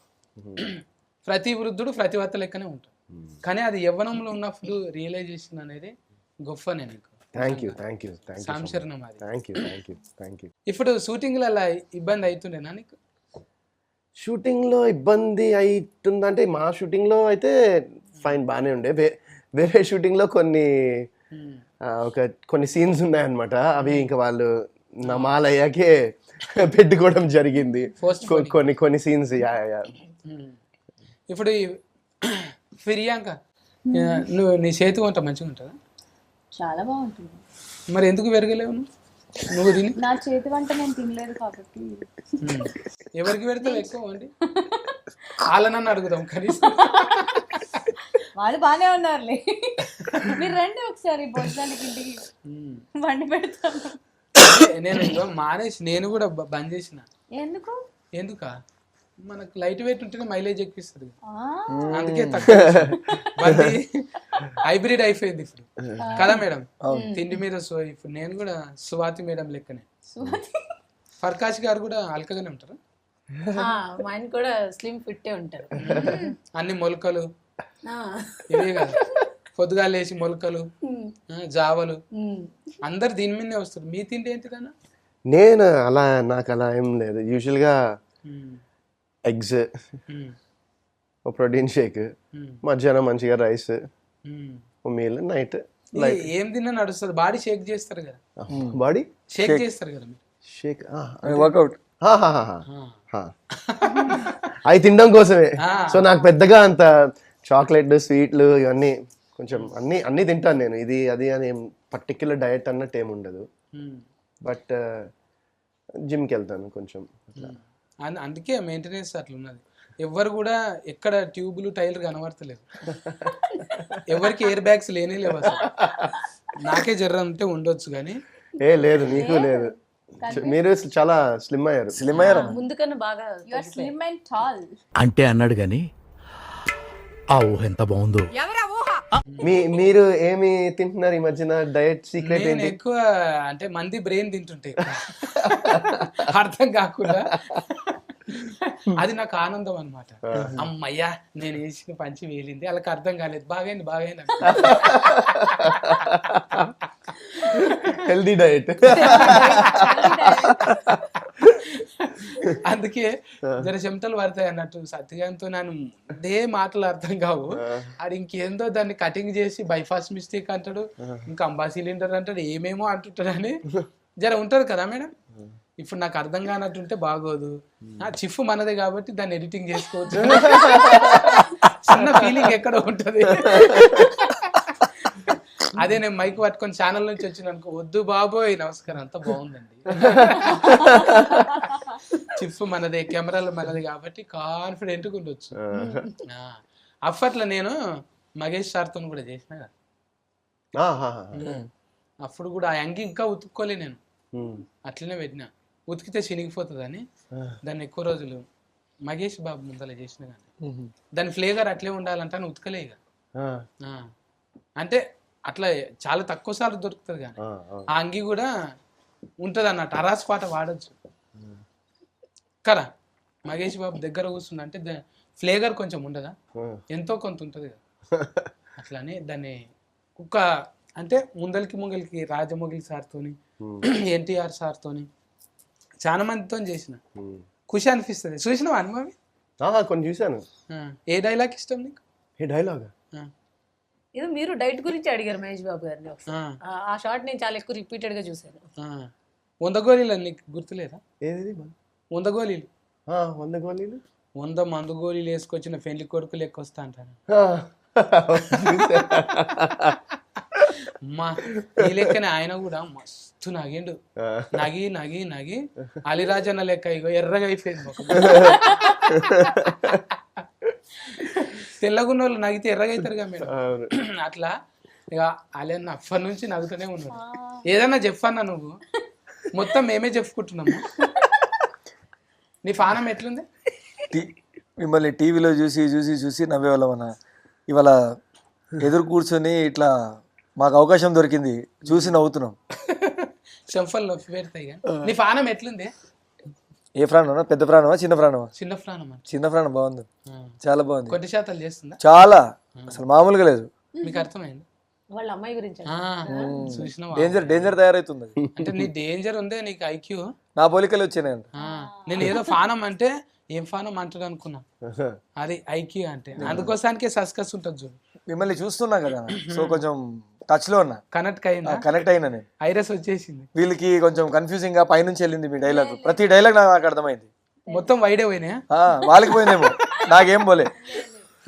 ప్రతి వృద్ధుడు ప్రతివత లెక్కనే ఉంటాడు. కానీ అది యవ్వనంలో ఉన్నప్పుడు రియలైజేషన్ అనేది గొప్పనే నీకు. థ్యాంక్ యూ సంశరణం అది. Thank you. ఇప్పుడు షూటింగ్లలో ఇబ్బంది అవుతుండేనా నీకు? షూటింగ్లో ఇబ్బంది అవుతుందంటే మా షూటింగ్లో అయితే ఫైన్ బాగానే ఉండే. వేరే షూటింగ్లో కొన్ని సీన్స్ ఉన్నాయన్నమాట. అవి ఇంకా వాళ్ళు నా మాలయ్యాకే పెట్టుకోవడం జరిగింది. కొన్ని సీన్స్. ఇప్పుడు ఫిర్యాంక, నువ్వు నీ చేతి వంట మంచిగా ఉంటుందా? చాలా బాగుంటుంది. మరి ఎందుకు పెరగలేవు నువ్వు తిని? నా చేతి వంట నేను తినలేదు కాబట్టి. ఎవరికి పెడతావు ఎక్కువ అండి? వాళ్ళనన్ను అడుగుదాం కనీసం. వాళ్ళు బాగానే ఉన్నారులే. మీరు రండి ఒకసారి భోజనానికి, ఇంటికి వండి పెడతాను. నేను మానేసి నేను కూడా బంద్ చేసిన. ఎందుకా, మనకు లైట్ వెయిట్ ఉంటేనే మైలేజ్ ఎక్కిస్తుంది, అందుకే తక్కువ హైబ్రిడ్ అయిపోయింది ఇప్పుడు కదా మేడం. తిండి మీద ఇప్పుడు నేను కూడా సువాతి మేడం లెక్కనే. ఫర్కాష్ గారు కూడా అల్కగానే ఉంటారు, ఆయన కూడా స్లిమ్ ఫిట్టే ఉంటారు. అన్ని మొలకలు ఇవే కదా, పొద్దుగా లేచి మొలకలు జావలు అందరు దీని మీదనే వస్తారు. మీ తిండి ఏంటిదన్నా? నేను నాకు అలా ఏం లేదు. యూజువల్గా ఎగ్స్, ప్రోటీన్ షేక్, మధ్యాహ్నం మంచిగా రైస్, మీల్, నైట్ ఏం తిన్నా నడుస్తుంది. బాడీ షేక్ చేస్తారు కదా, బాడీ షేక్ చేస్తారు కదా మీరు. షేక్ వర్కౌట్ అవి తినడం కోసమే. సో నాకు పెద్దగా అంత చాక్లెట్ స్వీట్లు ఇవన్నీ కొంచెం అన్నీ తింటాను నేను. ఇది అది అని ఏం పర్టిక్యులర్ డయట్ అన్నట్టు ఏమి ఉండదు. బట్ జిమ్కి వెళ్తాను కొంచెం. అందుకే మెయింటెనెన్స్ అట్లా ఉన్నది. ఎవరు కూడా ఎక్కడ ట్యూబులు టైర్లు కనబడతలేదు, ఎవరికి ఎయిర్ బ్యాగ్స్ లేనే లేవు అసలు. నాకే జర్ర ఉంటే ఉండొచ్చు కానీ లేదు, నీకు లేదు. మీరు చాలా స్లిమ్ అయ్యారు. ముందు కన్నా బాగా స్లిమ్ అండ్ టాల్ అంటే అన్నాడు గాని ఆ ఊహ ఎంత బాగుందో. మీరు ఏమి తింటున్నారు ఈ మధ్యన? డయట్ సీక్రెట్ ఏంటి? ఎక్కువ అంటే మంది బ్రెయిన్ తింటుంటే అర్థం కాకుండా అది నాకు ఆనందం అనమాట. అమ్మయ్యా నేను వేసిన పంచి వేలింది, వాళ్ళకి అర్థం కాలేదు, బాగైంది హెల్దీ డయట్. అందుకే జర చెమటలు పడతాయి అన్నట్టు. సత్యగాంతో నన్ను అదే మాటలు అర్థం కావు. అది ఇంకేందో దాన్ని కటింగ్ చేసి బైపాస్ మిస్టేక్ అంటాడు, ఇంకా అంబా సిలిండర్ అంటాడు, ఏమేమో అంటుంటాడు అని జర ఉంటది కదా మేడం. ఇప్పుడు నాకు అర్థం కానట్టుంటే బాగోదు. చిఫ్ మనదే కాబట్టి దాన్ని ఎడిటింగ్ చేసుకోవచ్చు. చిన్న ఫీలింగ్ ఎక్కడ ఉంటది. అదే నేను మైక్ పట్టుకొని ఛానల్ నుంచి వచ్చిన అనుకో, వద్దు బాబోయ్ నమస్కారం అంతా బాగుందండి. చిఫ్ మనదే, కెమెరాలు మనది కాబట్టి కాన్ఫిడెంట్గా ఉండొచ్చు. అప్పట్లో నేను మగేష్ సార్తో కూడా చేసిన కదా, అప్పుడు కూడా ఆ అంగి ఇంకా ఉతుక్కోలే నేను, అట్లనే పెట్టిన. ఉతికితే చినిగిపోతుంది అని దాన్ని ఎక్కువ రోజులు మగేష్ బాబు ముందర చేసిన కానీ దాని ఫ్లేవర్ అట్లే ఉండాలంటే అని ఉతకలే ఇక. అంటే అట్లా చాలా తక్కువ సార్లు దొరుకుతుంది కానీ ఆ అంగి కూడా ఉంటుంది అన్నట్టు, అరాస్ పాట వాడచ్చు కదా. మగేష్ బాబు దగ్గర కూర్చుంది అంటే ఫ్లేవర్ కొంచెం ఉండదా, ఎంతో కొంత ఉంటుంది కదా. అట్లానే దాన్ని కుక్క అంటే ముంగలికి రాజమౌళి సార్తోని, ఎన్టీఆర్ సార్తోని, చాలా మందితో చేసిన. ఖుషి అనిపిస్తుంది. చూసినావా అనుభవి? కొన్ని చూసాను. ఏ డైలాగ్ ఇష్టం నీకు? ఏ డైలాగ్? ఏదో మీరు డైట్ గురించి అడిగారు మహేష్ బాబు గారిని. ఆ షార్ట్ నేను చాలా ఎక్కువ రిపీటెడ్ గా చూసాను. 100 గోళీలు నీకు గుర్తులేదా? ఏది 100 గోళీలు 100 గోళీలు 100 మందు గోళీలు వేసుకొచ్చిన పెళ్లి కొడుకు లెక్క వస్తా అంటారు. అమ్మా ఈ లెక్కనే ఆయన కూడా మస్తు నగిండు. నగి నగి నగి అలిరాజన్న లెక్క ఇగో ఎర్రగా అయిపోయింది ముఖం. తెల్లగున్న వాళ్ళు నగితే ఎర్రగా అవుతారుగా మేడం. అట్లా ఇక అలన్న అప్పటి నుంచి నవ్వుతూనే ఉన్నాడు. ఏదన్నా చెప్పన్నా నువ్వు, మొత్తం మేమే చెప్పుకుంటున్నాము. నీ పానం ఎట్లుంది? మిమ్మల్ని టీవీలో చూసి చూసి చూసి నవ్వేవాళ్ళం అన్న. ఇవాళ ఎదురు కూర్చొని ఇట్లా మాకు అవకాశం దొరికింది, చూసి నవ్వుతున్నాం. చెంఫల్ నొప్పి పెడతాయి. నీ పానం ఎట్లుంది? ఏ ప్రాణమా? పెద్ద ప్రాణమా చిన్న ప్రాణమా? చిన్న ప్రాణం. చిన్న ప్రాణం బాగుంది, చాలా బాగుంది. కొద్ది శాతాలు చేస్తుందా? చాలా, అసలు మామూలుగా లేదు. మీకు అర్థమైంది? వాళ్ళ అమ్మాయి గురించి చూసినా డేంజర్ తయారవుతుంది. అంటే నీ డేంజర్ ఉందే, నీకు ఐక్యూ. నా పోలికలు వచ్చినాయి. నేను ఏదో ఫానం అంటే ఏం ఫానం అంటాడు అనుకున్నా, అది ఐక్యూ అంటే. అందుకోసానికే సస్కస్ ఉంటుంది చూడు. మిమ్మల్ని చూస్తున్నా కదా, సో కొంచెం టచ్ లో ఉన్నా, కనెక్ట్ అయినా నేను. ఐరస్ వచ్చేసింది. వీళ్ళకి కొంచెం కన్ఫ్యూజింగ్ గా పైనుంచి వెళ్ళింది మీ డైలాగ్. ప్రతి డైలాగ్ నాకు అర్థమైంది. మొత్తం వైడే పోయినాయా? వాళ్ళకి పోయిందేమో, నాకేం పోలే.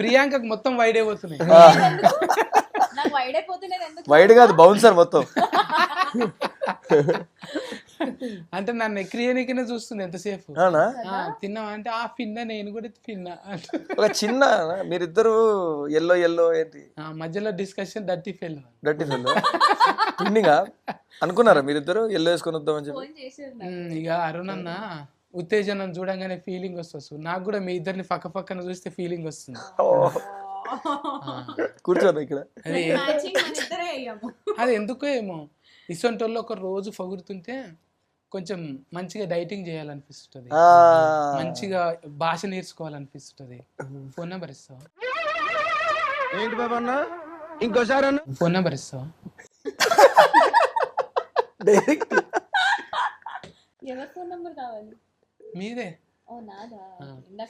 ప్రియాంకకు మొత్తం వైడే పోతున్నాయి. వైడ్ కాదు, బౌన్సర్ మొత్తం. అంటే నన్ను ఎక్రియనికినే చూస్తుంది ఎంతసేపు. తిన్నావా అంటే ఆ పిన్న, నేను కూడా పిన్నా. ఒక చిన్న మీరిద్దరు ఎల్లో ఎల్లో ఏంటి మధ్యలో డిస్కషన్ డర్టీ ఫెల్ పిన్నిగా అనుకున్నారా మీరిద్దరు ఎల్లో వేసుకొని వద్దామని చెప్పి? ఇక అరుణ్ అన్న ఉత్తేజనం చూడంగానే ఫీలింగ్ వస్తుంది. నాకు కూడా మీ ఇద్దరిని పక్క పక్కన చూస్తే ఫీలింగ్ వస్తుంది. కూర్చోను ఇక్కడ. అది ఎందుకో ఏమో, ఇసొంటి వాళ్ళు ఒక రోజు పొగుడుతుంటే కొంచెం మంచిగా డైటింగ్ చేయాలనిపిస్తుంది, మంచిగా భాష నేర్చుకోవాలనిపిస్తుంది. ఫోన్ నెంబర్ ఇస్తావా? ఏంటి బాబా అన్న ఇంకోసారి ఫోన్ నెంబర్ ఇస్తావా? మీదే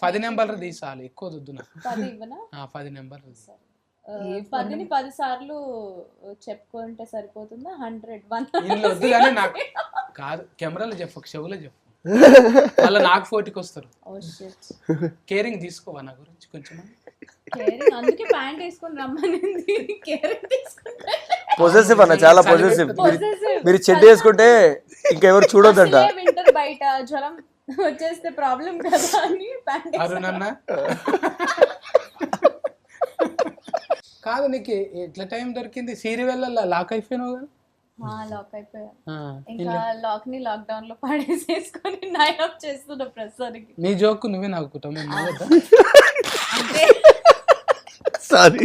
10 నెంబర్లు తీసాలి, ఎక్కువ వద్దు నాకు. 10 నెంబర్లు. 10 సార్లు చెప్పుకుంటే సరిపోతుందా? 100 ఇంట్లో వద్దు కానీ నాకు కాదు, కెమెరాలో చెప్పు, చెవులో చెప్పు. వాళ్ళ నాకు ఫోటోకి వస్తారు. కేరింగ్ తీసుకోవా నా గురించి కొంచెం? అందుకే ప్యాంట్ వేసుకొని రమ్మనింది. పొసెసివ్ అన్న, చాలా పొసెసివ్. మీరు చెడ్డ వేసుకుంటే ఇంకెవరు చూడొద్దంట. వింటర్ బయట జ్వరం వచ్చేస్తే ప్రాబ్లం కదా అని ప్యాంట్. అరుణన్న కాదు, నీకు ఎట్లా టైం దొరికింది? సీరియల్ లాక్ అయిపోయినావు కదా? లాక్ అయిపోయా. ఇంకా లాక్ ని లాక్డౌన్ లో పడేసేసుకొని నైట్ ఆఫ్ చేస్తున్నా ప్రస్తుతానికి. నీ జోక్ నువ్వే నవ్వుకుంటావు, మేము నవ్వద్దా? సారీ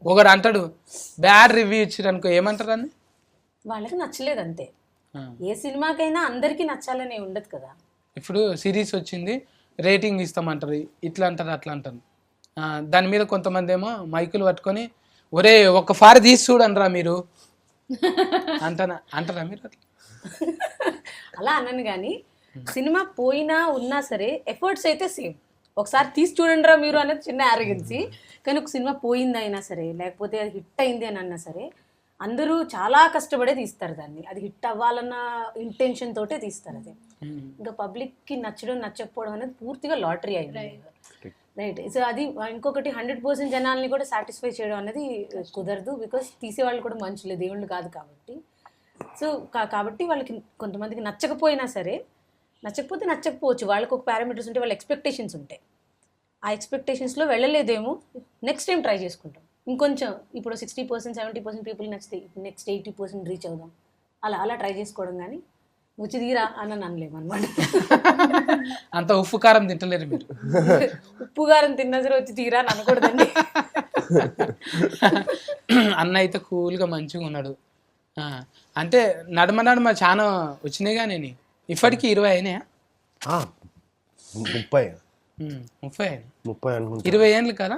ఒకడు అంటాడు బ్యాడ్ రివ్యూ ఇచ్చాడు అనుకో, ఏమంటారు అని? వాళ్ళకి నచ్చలేదు అంతే. ఏ సినిమాకైనా అందరికీ నచ్చాలనే ఉండదు కదా. ఇప్పుడు సిరీస్ వచ్చింది, రేటింగ్ ఇస్తామంటారు, ఇట్లా అంటారు అట్లా అంటారు. దాని మీద కొంతమంది ఏమో మైకులు పట్టుకొని ఒరే ఒక్కసారి తీసి చూడండిరా మీరు అంటారా మీరు? అలా అన్నాను కానీ సినిమా పోయినా ఉన్నా సరే ఎఫర్ట్స్ అయితే సేమ్. ఒకసారి తీసి చూడండిరా మీరు అనేది చిన్న ఆరోగెన్సీ. కానీ ఒక సినిమా పోయింది అయినా సరే, లేకపోతే అది హిట్ అయింది అని అన్నా సరే, అందరూ చాలా కష్టపడే తీస్తారు దాన్ని. అది హిట్ అవ్వాలన్న ఇంటెన్షన్ తోటే తీస్తారు. అది ఇంకా పబ్లిక్కి నచ్చడం నచ్చకపోవడం అనేది పూర్తిగా లాటరీ అయింది. రైట్. సో అది ఇంకొకటి 100% జనాల్ని కూడా సాటిస్ఫై చేయడం అనేది కుదరదు. బికాస్ తీసేవాళ్ళు కూడా మనుషులే, దేవుళ్ళు కాదు కాబట్టి. సో కాబట్టి వాళ్ళకి కొంతమందికి నచ్చకపోయినా సరే, నచ్చకపోతే నచ్చకపోవచ్చు, వాళ్ళకి ఒక పారామీటర్స్ ఉంటాయి, వాళ్ళ ఎక్స్పెక్టేషన్స్ ఉంటాయి. ఆ ఎక్స్పెక్టేషన్స్లో వెళ్ళలేదేమో, నెక్స్ట్ టైం ట్రై చేసుకుంటాం ఇంకొంచెం. ఇప్పుడు 60% 70% పీపుల్ నచ్చితే నెక్స్ట్ 80% రీచ్ అవుదాం, అలా ట్రై చేసుకోవడం. కానీ వచ్చి తీరా అని అనలేము అనమాట. అంత ఉప్పు కారం తింటలేరు మీరు. ఉప్పు కారం తిన్నా సరే వచ్చి తీరా అని అనకూడదండి. అన్న అయితే కూల్గా మంచిగా ఉన్నాడు. అంటే నడమ చాలా వచ్చినాయి కానీ ఇప్పటికి 20 అయినాయా? 30 అనుకుంటా. 20 ఏళ్ళు కదా?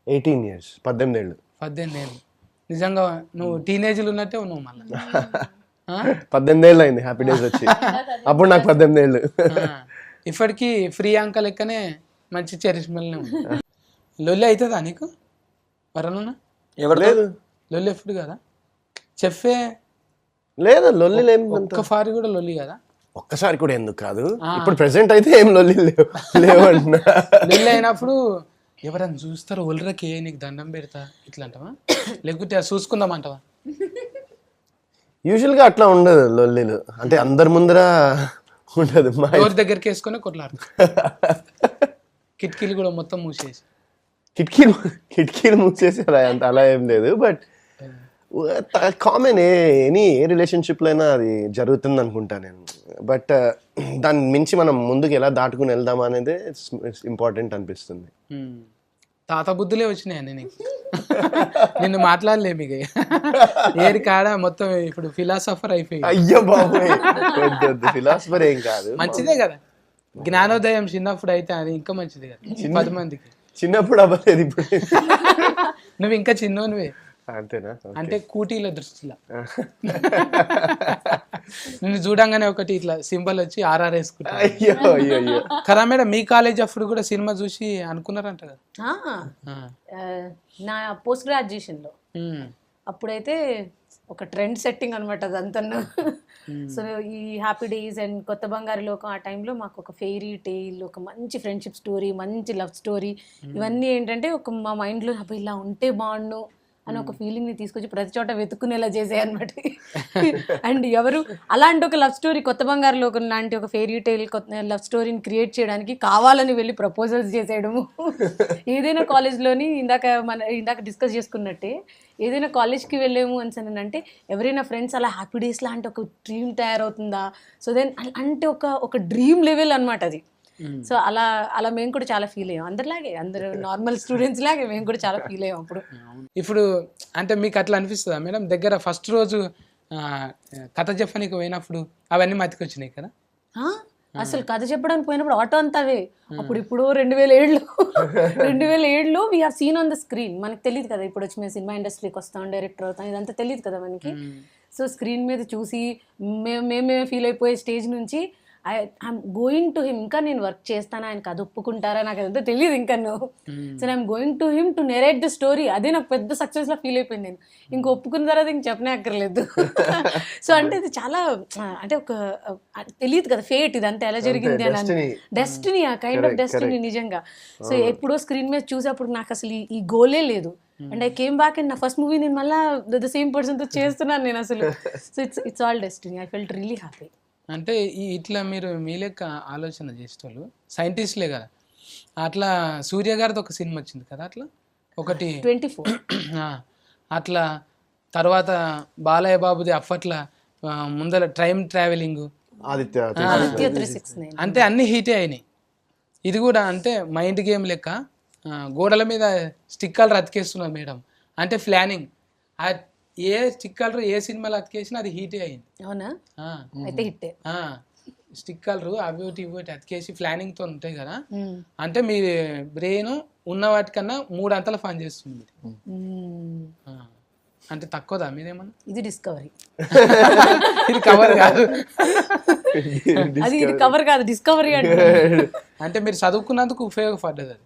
18 years, 18 ఏళ్ళు. 18 ఏళ్ళు. నిజంగా నువ్వు టీనేజ్లు ఉన్నట్టే ఉన్నావు మళ్ళీ. 18 ఏళ్ళు అయింది హ్యాపీ డేస్ వచ్చి. అప్పుడు నాకు 18 ఏళ్ళు. ఇప్పటికీ ఫ్రీ అంక లెక్కనే మంచి చరిష్మల్నే ఉంది. లొల్లి అవుతుందా నీకు వరనున్నా? ఎవరు లేదు లొల్లి ఎప్పుడు కదా చెప్పే లేదు లొల్లి లేని ఒక్క ఫారి కూడా లొల్లి కదా? ఒక్కసారి కూడా ఎందుకు కాదు. ఇప్పుడు ప్రెసెంట్ అయితే ఏం లొల్లి లేవు అంటున్నా. లొల్లి అయినప్పుడు ఎవరైనా చూస్తారు ఒళ్ళరకే నీకు దండం పెడతా ఇట్లా అంటావా, లేకపోతే అది చూసుకుందామంటావా? యూజువల్ గా అట్లా ఉండదు లొల్లిలు, అంటే అందరి ముందర ఉండదు. మా డోర్ దగ్గరికి వేసుకొని కొట్లాడు, కిటికీలు కూడా మొత్తం మూసేసి. కిటికీలు మూసేసి అలా ఏం లేదు. బట్ కామన్ ఎనీ ఏ రిలేషన్షిప్లో అయినా అది జరుగుతుంది అనుకుంటా నేను. బట్ దాన్ని మించి మనం ముందుకు ఎలా దాటుకుని వెళ్దాం అనేది ఇంపార్టెంట్ అనిపిస్తుంది. తాత బుద్ధులే వచ్చినాయి నీకు. నిన్ను మాట్లాడలే మీకు ఏరి కాడ మొత్తం ఇప్పుడు ఫిలాసఫర్ అయిపోయి. అయ్యో బాబోయ్, ఫిలాసఫర్ ఏం కాదు, మంచిదే కదా జ్ఞానోదయం చిన్నప్పుడు అయితే, అది ఇంకా మంచిది కదా 10 మందికి. చిన్నప్పుడు అవ్వలేదు, ఇప్పుడు నువ్వు ఇంకా చిన్నోనివే అంతేనా? అంటే కూటీల దృష్టిలో నిన్ను చూడంగానే ఒకటి ఇట్లా సింబల్ వచ్చి ఆర్ఆర్ వేసుకుంటా. అయ్యో అయ్యో అయ్యో. కదా మేడం, మీ కాలేజ్ అప్పుడు కూడా సినిమా చూసి అనుకున్నారంట కదా? నా పోస్ట్ గ్రాడ్యుయేషన్లో అప్పుడైతే ఒక ట్రెండ్ సెట్టింగ్ అనమాట అదంతా. సో ఈ హ్యాపీ డేస్ అండ్ కొత్త బంగారు లోకం ఆ టైంలో మాకు ఒక ఫెయిరీ టేల్, ఒక మంచి ఫ్రెండ్షిప్ స్టోరీ, మంచి లవ్ స్టోరీ, ఇవన్నీ ఏంటంటే ఒక మా మైండ్లో అబ్బాయి ఇలా ఉంటే బాగుండు అని ఒక ఫీలింగ్ని తీసుకొచ్చి ప్రతి చోట వెతుక్కునేలా చేసాయి అనమాట. అండ్ ఎవరు అలాంటి ఒక లవ్ స్టోరీ, కొత్త బంగారు లోకం లాంటి ఒక ఫెయిరీ టైల్ లవ్ స్టోరీని క్రియేట్ చేయడానికి కావాలని వెళ్ళి ప్రపోజల్స్ చేసేయడము. ఏదైనా కాలేజ్లోని ఇందాక డిస్కస్ చేసుకున్నట్టే, ఏదైనా కాలేజ్కి వెళ్ళాము అని అంటే ఎవరైనా ఫ్రెండ్స్ అలా హ్యాపీ డేస్ లాంటి ఒక డ్రీమ్ తయారవుతుందా, సో దెన్ అంటే ఒక డ్రీమ్ లెవెల్ అనమాట అది. సో అలా మేము కూడా చాలా ఫీల్ అయ్యాం, అందరిలాగే, అందరు నార్మల్ స్టూడెంట్స్ లాగే మేము కూడా చాలా ఫీల్ అయ్యాం అప్పుడు. ఇప్పుడు అంటే మీకు అట్లా అనిపిస్తుందా మేడం, దగ్గర ఫస్ట్ రోజు కథ చెప్పడానికి పోయినప్పుడు అవన్నీ మతికొచ్చినాయి కదా? అసలు కథ చెప్పడానికి పోయినప్పుడు ఆటో అంతా అవే. అప్పుడు ఇప్పుడు 2007లో we have seen on the screen. మనకు తెలియదు కదా ఇప్పుడు వచ్చి మేము సినిమా ఇండస్ట్రీకి వస్తాం, డైరెక్టర్ అవుతాం, ఇదంతా తెలియదు కదా మనకి. సో స్క్రీన్ మీద చూసి మేమే ఫీల్ అయిపోయే స్టేజ్ నుంచి ఐఎమ్ గోయింగ్ టు హిమ్, ఇంకా నేను వర్క్ చేస్తాను, ఆయనకు అది ఒప్పుకుంటారా నాకు అదంతా తెలియదు ఇంకా. So I'm going to him to narrate the story. అదే నాకు పెద్ద సక్సెస్లా ఫీల్ అయిపోయింది నేను. ఇంక ఒప్పుకున్న తర్వాత ఇంక చెప్పనే అక్కర్లేదు. సో అంటే ఇది చాలా అంటే ఒక తెలియదు కదా ఫేట్ ఇదంతా ఎలా జరిగింది అని, డెస్టినీ, ఆ కైండ్ ఆఫ్ డెస్టినీ నిజంగా. సో ఎప్పుడో స్క్రీన్ మీద చూసేప్పుడు నాకు అసలు ఈ గోలే లేదు. And I came back and నా ఫస్ట్ మూవీ నేను మళ్ళీ ద సేమ్ పర్సన్తో చేస్తున్నాను నేను అసలు. So it's all destiny. I felt really happy. అంటే ఇట్లా మీరు మీ లెక్క ఆలోచన చేసేటోళ్ళు సైంటిస్ట్లే కదా. అట్లా సూర్య గారిది ఒక సినిమా వచ్చింది కదా, అట్లా ఒకటి 24. అట్లా తర్వాత బాలయ్య బాబుది అప్పట్లా ముందర టైం ట్రావెలింగ్, ఆదిత్య 369 అంటే అన్ని హీటే అయినాయి. ఇది కూడా అంటే మైండ్ గేమ్ లెక్క గోడల మీద స్టిక్కర్లు అతికేస్తున్నారు మేడం. అంటే ప్లానింగ్, ఏ స్టిక్కర్లు ఏ సినిమాలో అతికేసినా అది హీటే అయింది. అవునా? అయితే హిట్టే. స్టిక్కర్లు అవి ఇవి అతికేసి ప్లానింగ్తో ఉంటాయి కదా. అంటే మీ బ్రెయిన్ ఉన్న వాటికన్నా 3 అంతల పని చేస్తుంది. అంటే తక్కువదా మీరేమన్నా? ఇది డిస్కవరీ. ఇది కవర్ కాదు, అది ఇది కవర్ కాదు, డిస్కవరీ. అంటే మీరు చదువుకున్నందుకు ఉపయోగపడ్డది అది.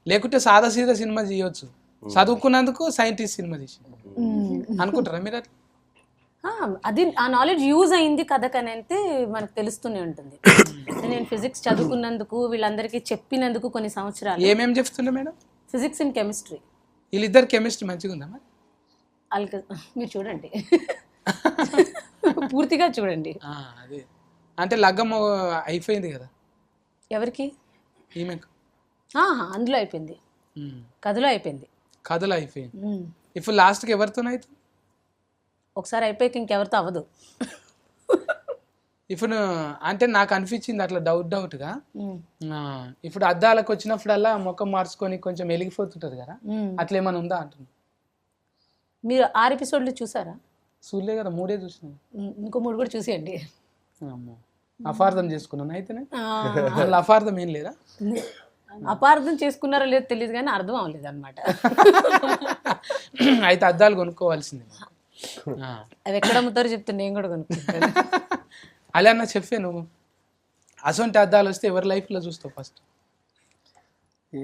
లేకుంటే సాదా సీదా సినిమా చేయొచ్చు, చదువుకున్నందుకు సైంటిస్ట్ సినిమా తీసి అనుకుంటారా మీరు అట్లా? అది ఆ నాలెడ్జ్ యూజ్ అయింది కథకని అంటే మనకు తెలుస్తూనే ఉంటుంది. నేను ఫిజిక్స్ చదువుకున్నందుకు, వీళ్ళందరికీ చెప్పినందుకు కొన్ని సంవత్సరాలు. ఏమేమి చెప్తుండే మేడం? Physics and chemistry. వీళ్ళిద్దరు కెమిస్ట్రీ మంచిగా ఉందా మరి? మీరు చూడండి, పూర్తిగా చూడండి. అదే అంటే లగ్గం అయిపోయింది కదా ఎవరికి? ఈమెకు. అందులో అయిపోయింది, కథలో అయిపోయింది. కథలో అయిపోయింది. ఇప్పుడు లాస్ట్కి ఎవరితో అయితే ఒకసారి అయిపోయాక ఇంకెవరితో అవ్వదు. ఇప్పుడు అంటే నాకు అనిపించింది అట్లా డౌట్గా, ఇప్పుడు అద్దాలకు వచ్చినప్పుడల్లా ముఖం మార్చుకొని కొంచెం వెలిగిపోతుంటది కదా, అట్లా ఏమైనా ఉందా అంటున్నా. మీరు 6 ఎపిసోడ్లు చూసారా? చూడలే కదా, 3 చూసినాను. ఇంకో 3 కూడా చూసేయండి. అపార్థం చేసుకున్నాను అయితేనే. అపార్థం ఏం లేదా? అపార్థం చేసుకున్నారో లేదో తెలియదు కానీ అర్థం అవ్వలేదు అనమాట. అయితే అద్దాలు కొనుక్కోవాల్సిందే. అవి ఎక్కడ అమ్ముతారో చెప్తే నేను కూడా కొనుక్కుంటాను. అలా అన్న చెప్పే నువ్వు అసొంటి అద్దాలు వస్తే ఎవరి లైఫ్లో చూస్తావు ఫస్ట్? ఈ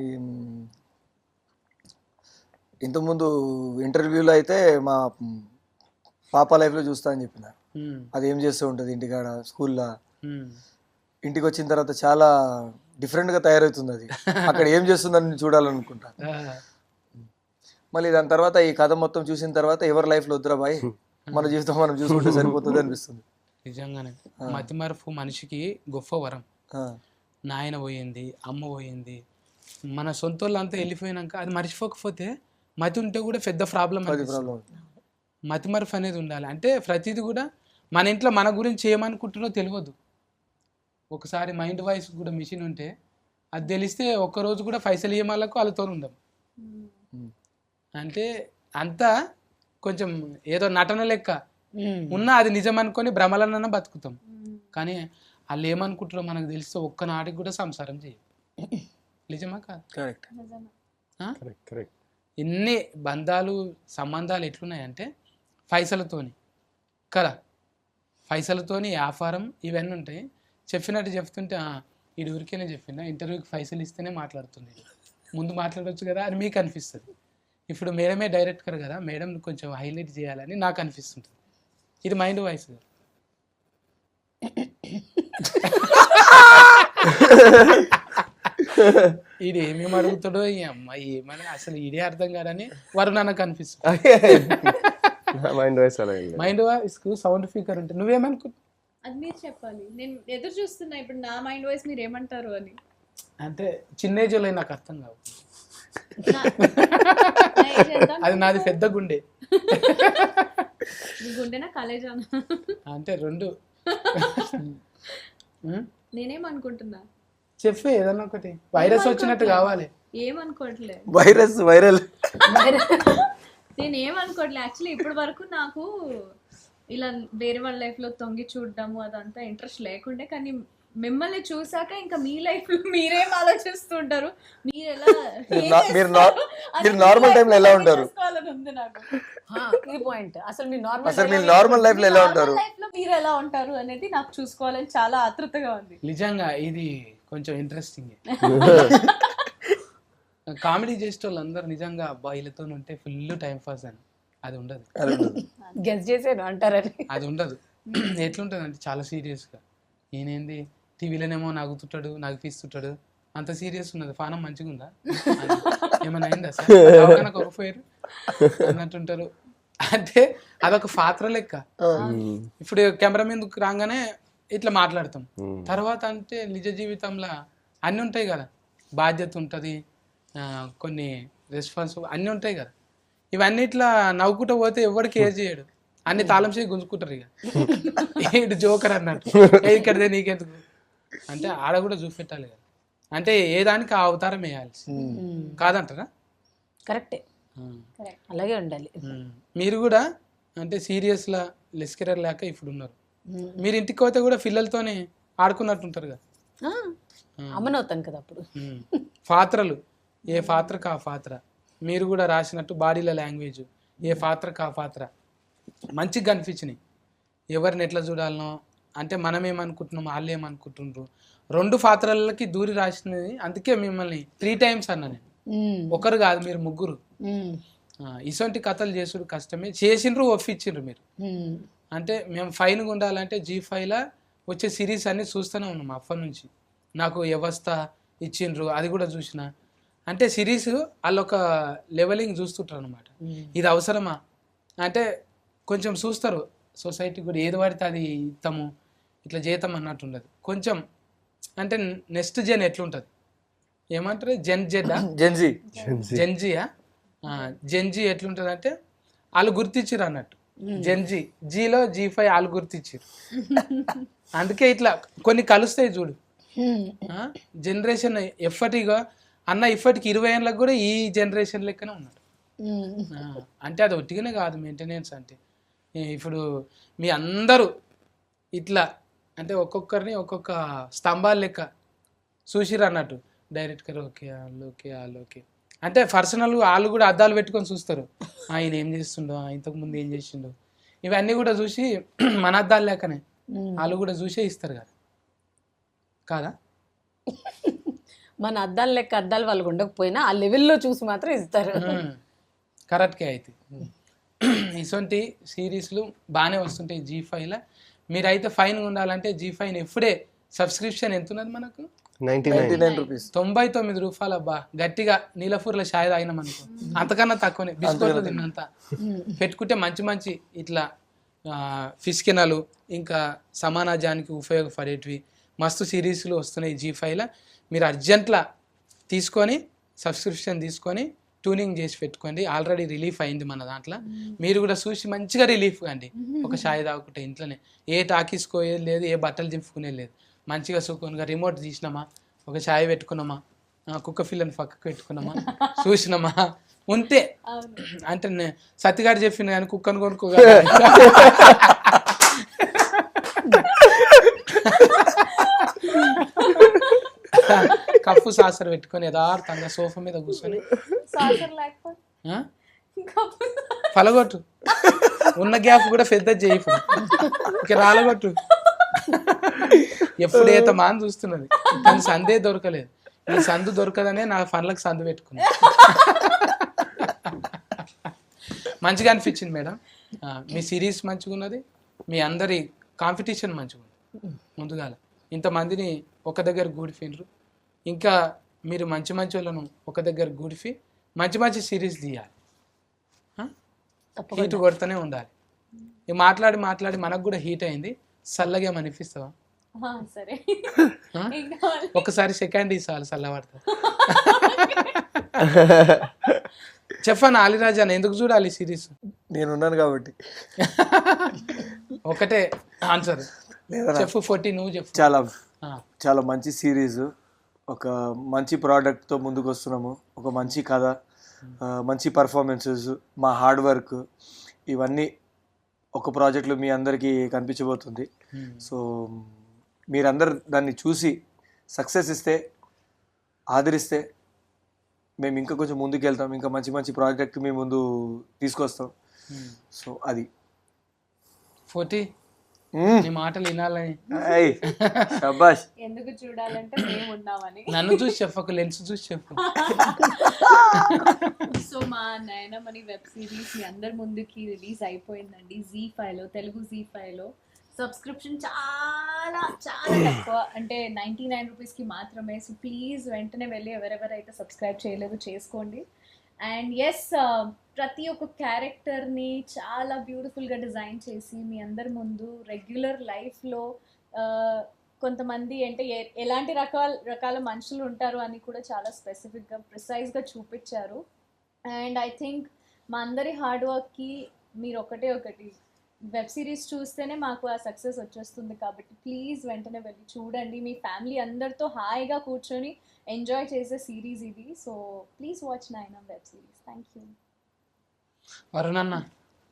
ఇంతకుముందు ఇంటర్వ్యూలో అయితే మా పాప లైఫ్లో చూస్తా అని చెప్పిన. అది ఏం చేస్తూ ఉంటుంది ఇంటికాడ, స్కూల్లో. ఇంటికి వచ్చిన తర్వాత చాలా డిఫరెంట్గా తయారవుతుంది. అది అక్కడ ఏం చేస్తుందని చూడాలనుకుంటా. మళ్ళీ దాని తర్వాత ఈ కథ మొత్తం చూసిన తర్వాత ఎవరి లైఫ్లో వద్దురా బాయ్, మన జీవితం మనం చూసుకుంటే సరిపోతుంది అనిపిస్తుంది. నిజంగానే మతిమరుపు మనిషికి గొప్ప వరం. నాయన పోయింది, అమ్మ పోయింది, మన సొంత వాళ్ళు అంతా వెళ్ళిపోయినాక అది మర్చిపోకపోతే మతి ఉంటే కూడా పెద్ద ప్రాబ్లం. మతిమరుపు అనేది ఉండాలి. అంటే ప్రతిదీ కూడా మన ఇంట్లో మన గురించి ఏమనుకుంటున్నో తెలియదు. ఒకసారి మైండ్ వాయిస్ కూడా మిషన్ ఉంటే అది తెలిస్తే ఒక్కరోజు కూడా పైసలు ఇయ్యమాలకు వాళ్ళతో ఉండం. అంటే అంతా కొంచెం ఏదో నటన లెక్క ఉన్నా అది నిజం అనుకొని భ్రమలన్న బతుకుతాం. కానీ వాళ్ళు ఏమనుకుంటారో మనకు తెలిస్తే ఒక్కనాటికి కూడా సంసారం చేయం. నిజమా కాదు? కరెక్ట్. ఎన్ని బంధాలు సంబంధాలు ఎట్లున్నాయంటే పైసలతోని కదా, పైసలతోని వ్యాపారం ఇవన్నీ ఉంటాయి. చెప్పినట్టు చెప్తుంటే ఈ ఊరికేనే చెప్పిందా, ఇంటర్వ్యూకి పైసలు ఇస్తేనే మాట్లాడుతుంది, ముందు మాట్లాడవచ్చు కదా అని మీకు అనిపిస్తుంది. ఇప్పుడు మేడమే డైరెక్టర్ కదా, మేడం కొంచెం హైలైట్ చేయాలని నాకు అనిపిస్తుంది. ఇది మైండ్ వాయిస్. ఇది ఏమేమి అడుగుతాడో ఈ అమ్మాయి ఏమని అసలు ఇదే అర్థం కాదని వరుణ్ నాకు అనిపిస్తుంది. మైండ్ వాయిస్ అలా మైండ్ వాయిస్ సౌండ్ స్పీకర్ ఉంటుంది. నువ్వేమనుకుంటున్నావు? అది మీరు చెప్పాలి. నేను ఎదురు చూస్తున్నా ఇప్పుడు నా మైండ్ వాయిస్ మీరు ఏమంటారు అని. అంటే చిన్న ఏజ్లో నాకు అర్థం కావు. నా age ఎంత? అది నాది పెద్ద గుండె. మీ గుండెనా కాలేజా? అంటే రెండు. నేనేమనుకుంటున్నా చెప్పే ఏదన్నా ఒకటి. వైరస్ వచ్చినట్టు కావాలి. ఏమనుకోవట్లే. వైరల్ నేను ఏమనుకోవట్లే. యాక్చువల్లీ ఇప్పటి వరకు నాకు ఇలా వేరే వాళ్ళ లైఫ్ లో తొంగి చూడడము అదంతా ఇంట్రెస్ట్ లేకుండే. కానీ మిమ్మల్ని చూసాక ఇంకా మీ లైఫ్ లో మీరేం ఆలోచిస్తుంటారు, మీరు ఎలా మీరు నార్మల్ టైంలో ఎలా ఉంటారు, ఉంది నాకు. ఇది పాయింట్. అసలు మీ అసలు మీరు నార్మల్ లైఫ్ లో ఎలా ఉంటారు, లైఫ్ లో మీరు ఎలా ఉంటారు అనేది నాకు చూసుకోవాలని చాలా ఆతృతగా ఉంది. నిజంగా ఇది కొంచెం ఇంట్రెస్టింగ్. కామెడీ చేసే వాళ్ళు అందరు నిజంగా అబ్బాయిలతో ఉంటే ఫుల్ టైం పాస్ అని అది ఉండదు. గెస్ చేసాను అంటారని అది ఉండదు. ఎట్లుంటుంది అంటే చాలా సీరియస్గా, ఈయనేంది టీవీలోనేమో నవ్వుతుంటాడు, నవ్విస్తుంటాడు, అంత సీరియస్ ఉన్నది. పానం మంచిగా ఉందా, ఏమైనా అయిందా సార్, కొరపోయారు అన్నట్టుంటారు. అంటే అదొక పాత్ర లెక్క. ఇప్పుడు కెమెరా మీదకి రాగానే ఇట్లా మాట్లాడతాం. తర్వాత అంటే నిజ జీవితంలో అన్నీ ఉంటాయి కదా, బాధ్యత ఉంటుంది, కొన్ని రెస్పాన్స్ అన్నీ ఉంటాయి కదా. ఇవన్నీ ఇట్లా నవ్వుకుంటూ పోతే ఎవరు కేర్ చేయడు, అన్ని తాళం చేసి గుంజుకుంటారు. ఇక ఇటు జోకర్ అన్నట్టు, ఇక్కడదే నీకెందుకు అంటే ఆడ కూడా చూపెట్టాలి కదా. అంటే ఏ దానికి ఆ అవతారం వేయాల్సి కాదంటారా? కరెక్టే, అలాగే ఉండాలి. మీరు కూడా అంటే సీరియస్లా లెస్కరర్ లేక ఇప్పుడు ఉన్నారు. మీరు ఇంటికి పోతే కూడా పిల్లలతోనే ఆడుకున్నట్టుంటారు కదా. అమ్మనవుతాను కదా అప్పుడు. పాత్రలు ఏ పాత్రకు ఆ పాత్ర, మీరు కూడా రాసినట్టు బాడీల లాంగ్వేజ్ ఏ పాత్రకు ఆ పాత్ర మంచిగా అనిపించినాయి. ఎవరిని ఎట్లా చూడాలనో అంటే మనం ఏమనుకుంటున్నాం, వాళ్ళు ఏమనుకుంటున్నారు, రెండు పాత్రలకి దూరి రాసినది. అందుకే మిమ్మల్ని 3 times అన్నా నేను, ఒకరు కాదు మీరు ముగ్గురు. ఇటువంటి కథలు చేసుడు కష్టమే, చేసిండ్రు ఒప్పించిండ్రు మీరు. అంటే మేము ఫైన్గా ఉండాలంటే G5 వచ్చే సిరీస్ అన్ని చూస్తూనే ఉన్నాం అప్పటి నుంచి. నాకు వ్యవస్థ ఇచ్చిండ్రు, అది కూడా చూసిన. అంటే సిరీస్ వాళ్ళు ఒక లెవెలింగ్ చూస్తుంటారు అనమాట. ఇది అవసరమా అంటే కొంచెం చూస్తారు. సొసైటీ కూడా ఏది పడితే అది ఇస్తాము ఇట్లా చేద్దాం అన్నట్టు ఉండదు. కొంచెం అంటే నెక్స్ట్ జెన్ ఎట్లుంటుంది ఏమంటారు, జెన్జీయా జెన్జీ ఎట్లుంటుంది అంటే వాళ్ళు గుర్తించారు అన్నట్టు. జెన్జీ జీలో G5 వాళ్ళు గుర్తించారు. అందుకే ఇట్లా కొన్ని కలుస్తాయి చూడు. జనరేషన్ ఎప్పటిగా అన్న ఇప్పటికి 20 ఏళ్ళకి కూడా ఈ జనరేషన్ లెక్కనే ఉన్నాడు. అంటే అది ఒట్టిగానే కాదు మెయింటెనెన్స్. అంటే ఇప్పుడు మీ అందరూ ఇట్లా అంటే ఒక్కొక్కరిని ఒక్కొక్క స్తంభాల లెక్క చూసిరు అన్నట్టు. డైరెక్టర్ ఓకే వాళ్ళు ఓకే అంటే పర్సనల్ వాళ్ళు కూడా అద్దాలు పెట్టుకొని చూస్తారు. ఆయన ఏం చేస్తుండో, ఇంతకుముందు ఏం చేసిండో, ఇవన్నీ కూడా చూసి మన అద్దాలు లేకనే వాళ్ళు కూడా చూసే ఇస్తారు కదా కాదా? మన అద్దాలు లెక్క అద్దాలు వాళ్ళకు ఉండకపోయినా ఆ లెవెల్లో చూసి మాత్రం ఇస్తారు. కరెక్ట్గా అయితే ఇటువంటి సిరీస్లు బాగానే వస్తుంటాయి G5లో. మీరైతే ఫైన్ ఉండాలంటే G5 ఎప్పుడే సబ్స్క్రిప్షన్ ఎంత ఉన్నది మనకు? 99 రూపీస్. 99 రూపాయలు. అబ్బా గట్టిగా నీలపూర్లో షాయ్ తాగినాం అనుకో, అంతకన్నా తక్కువనే బిస్కెట్లు తిన్నంత పెట్టుకుంటే మంచి మంచి ఇట్లా ఫిస్కినలు ఇంకా సమాజానికి ఉపయోగపడేటివి మస్తు సిరీస్లు వస్తున్నాయి G5లో. మీరు అర్జెంట్లా తీసుకొని సబ్స్క్రిప్షన్ తీసుకొని ట్యూనింగ్ చేసి పెట్టుకోండి. ఆల్రెడీ రిలీఫ్ అయింది మన దాంట్లో. మీరు కూడా చూసి మంచిగా రిలీఫ్ కండి. ఒక షాయ్ తాగుకుంటే ఇంట్లోనే ఏ టాకీసుకోయేది లేదు, ఏ బట్టలు దింపుకునేది లేదు. మంచిగా సుఖంగా రిమోట్ తీసినామా, ఒక ఛాయ్ పెట్టుకున్నామా, కుక్క పిల్లని పక్కకు పెట్టుకున్నామా, చూసినామా ఉంటే. అంటే సత్తిగాడు చెప్పింది కానీ కుక్కను కొనుక్కోగా కప్పు సాసర్ పెట్టుకొని యథార్థంగా సోఫా మీద కూర్చొని పలగొట్టు, ఉన్న గ్యాప్ కూడా పెద్ద చేయి, ఇక రాలగొట్టు. ఎప్పుడైతే మాని చూస్తున్నది కానీ సందే దొరకలేదు. ఈ సందు దొరకదనే నా పనులకు సందు పెట్టుకున్నా. మంచిగా అనిపించింది మేడం. మీ సిరీస్ మంచిగా ఉన్నది, మీ అందరి కాంపిటీషన్ మంచిగా ఉంది. ముందుగాల ఇంతమందిని ఒక దగ్గర గూడిఫిండ్రు, ఇంకా మీరు మంచి మంచి వాళ్ళను ఒక దగ్గర గూడిఫి మంచి మంచి సిరీస్ తీయాలి. హీట్ కొడుతూనే ఉండాలి. మాట్లాడి మాట్లాడి మనకు కూడా హీట్ అయింది. చల్లగా అనిపిస్తావా? సరే, ఒకసారి సెకండ్ ఇసాలి చల్లబడతా. చెప్పాను అలీరాజా ఎందుకు చూడాలి సిరీస్? నేనున్నాను కాబట్టి. ఒకటే ఆన్సర్ చెప్పు. 40 నువ్వు చెప్పు. చాలా మంచి సిరీస్, ఒక మంచి ప్రోడక్ట్తో ముందుకు వస్తున్నాము. ఒక మంచి కథ, మంచి పర్ఫార్మెన్సెస్, మా హార్డ్ వర్క్ ఇవన్నీ ఒక ప్రాజెక్ట్లో మీ అందరికీ కనిపించబోతుంది. సో మీరందరు దాన్ని చూసి సక్సెస్ ఇస్తే, ఆదరిస్తే మేము ఇంకా కొంచెం ముందుకు వెళ్తాం, ఇంకా మంచి మంచి ప్రాజెక్ట్ మీ ముందు తీసుకొస్తాం. సో అది 40 నీ మాటలు వినాలని. ఎందుకు చూడాలంటే మేము ఉన్నామని. నన్ను చూసి చెప్పకు, లెన్స్ చూసి చెప్పు. సో మా నయనమణి వెబ్ సిరీస్ మీ అందరి ముందుకి రిలీజ్ అయిపోయిందండి Z5లో, తెలుగు Z5లో. సబ్స్క్రిప్షన్ చాలా చాలా తక్కువ, అంటే 99 రూపీస్కి మాత్రమే. సో ప్లీజ్ వెంటనే వెళ్ళి ఎవరెవరైతే సబ్స్క్రైబ్ చేయలేదు చేసుకోండి. అండ్ ఎస్, ప్రతి ఒక్క క్యారెక్టర్ని చాలా బ్యూటిఫుల్గా డిజైన్ చేసి మీ అందరి ముందు రెగ్యులర్ లైఫ్లో కొంతమంది అంటే ఎలాంటి రకాల మనుషులు ఉంటారు అని కూడా చాలా స్పెసిఫిక్గా ప్రిసైజ్గా చూపించారు. అండ్ ఐ థింక్ మా అందరి హార్డ్ వర్క్కి మీరు ఒకటి వెబ్ సిరీస్ చూస్తేనే మాకు ఆ సక్సెస్ వచ్చేస్తుంది. కాబట్టి ప్లీజ్ వెంటనే వెళ్ళి చూడండి. మీ ఫ్యామిలీ అందరితో హాయిగా కూర్చొని ఎంజాయ్ చేసే సిరీస్ ఇది. So please watch Nayanam web series. Thank you. వరుణన్న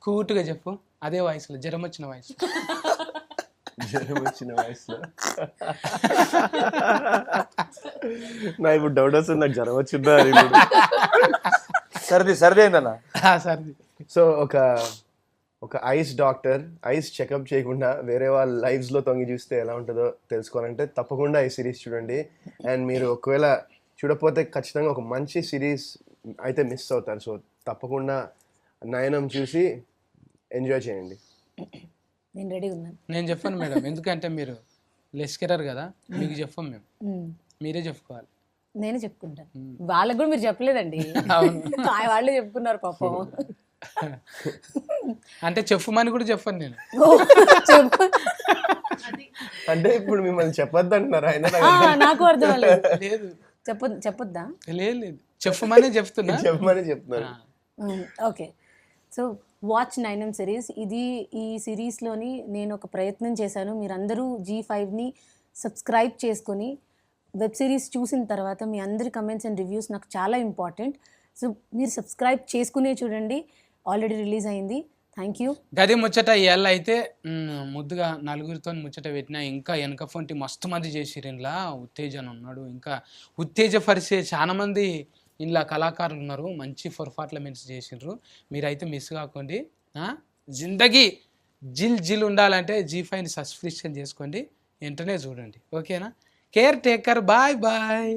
కూటుగా చెప్పు, అదే వాయిస్లో, జ్వరం వచ్చిన వాయిస్. నా ఇప్పుడు డౌట్ వస్తుంది, నాకు జ్వరం వచ్చిందా అని. సర్ది అయిందన్న. సర్ది. సో ఒక ఐస్ డాక్టర్ ఐస్ చెకప్ చేయకుండా వేరే వాళ్ళ లైఫ్స్లో తొంగి చూస్తే ఎలా ఉంటుందో తెలుసుకోవాలంటే తప్పకుండా ఈ సిరీస్ చూడండి. అండ్ మీరు ఒకవేళ చూడకపోతే ఖచ్చితంగా ఒక మంచి సిరీస్ అయితే మిస్ అవుతారు. సో తప్పకుండా నయనం చూసి ఎంజాయ్ చేయండి. నేను రెడీ ఉన్నాను. నేను చెప్పాను మేడం, ఎందుకంటే మీరు లెస్కెరర్ కదా, మీకు చెప్పాం మేము, మీరే చెప్పుకోవాలి. నేనే చెప్పుకుంటాను. వాళ్ళకు కూడా మీరు చెప్పలేదండి, వాళ్ళే చెప్పుకున్నారు పాపం. అంటే చెప్పమని కూడా చెప్పాను నేను. అంటే ఇప్పుడు మిమ్మల్ని చెప్పొద్దు అంటున్నారు ఆయన. నాకు అర్థం లేదు. చెప్పొద్దా? లేదు, చెప్పమని చెప్తున్నారు. ఓకే, సో వాచ్ నయనం సిరీస్. ఈ సిరీస్లోని నేను ఒక ప్రయత్నం చేశాను. మీరందరూ G5ని సబ్స్క్రైబ్ చేసుకొని వెబ్ సిరీస్ చూసిన తర్వాత మీ అందరి కమెంట్స్ అండ్ రివ్యూస్ నాకు చాలా ఇంపార్టెంట్. సో మీరు సబ్స్క్రైబ్ చేసుకునే చూడండి. ఆల్రెడీ రిలీజ్ అయింది. Thank you. గది ముచ్చట ఇవాళ అయితే ముద్దుగా నలుగురితో ముచ్చట పెట్టినా, ఇంకా వెనక ఫోన్టి మస్తు మంది చేసిరు. ఇంట్లో ఉత్తేజన్ ఉన్నాడు, ఇంకా ఉత్తేజపరిచే చాలా మంది ఇంట్లో కళాకారులు ఉన్నారు. మంచి పర్ఫార్మెన్స్ చేసిండ్రు. మీరైతే మిస్ కాకండి. జిందగీ జిల్ ఉండాలంటే G5ని సబ్స్క్రిప్షన్ చేసుకోండి, వెంటనే చూడండి. ఓకేనా? Caretaker, bye bye.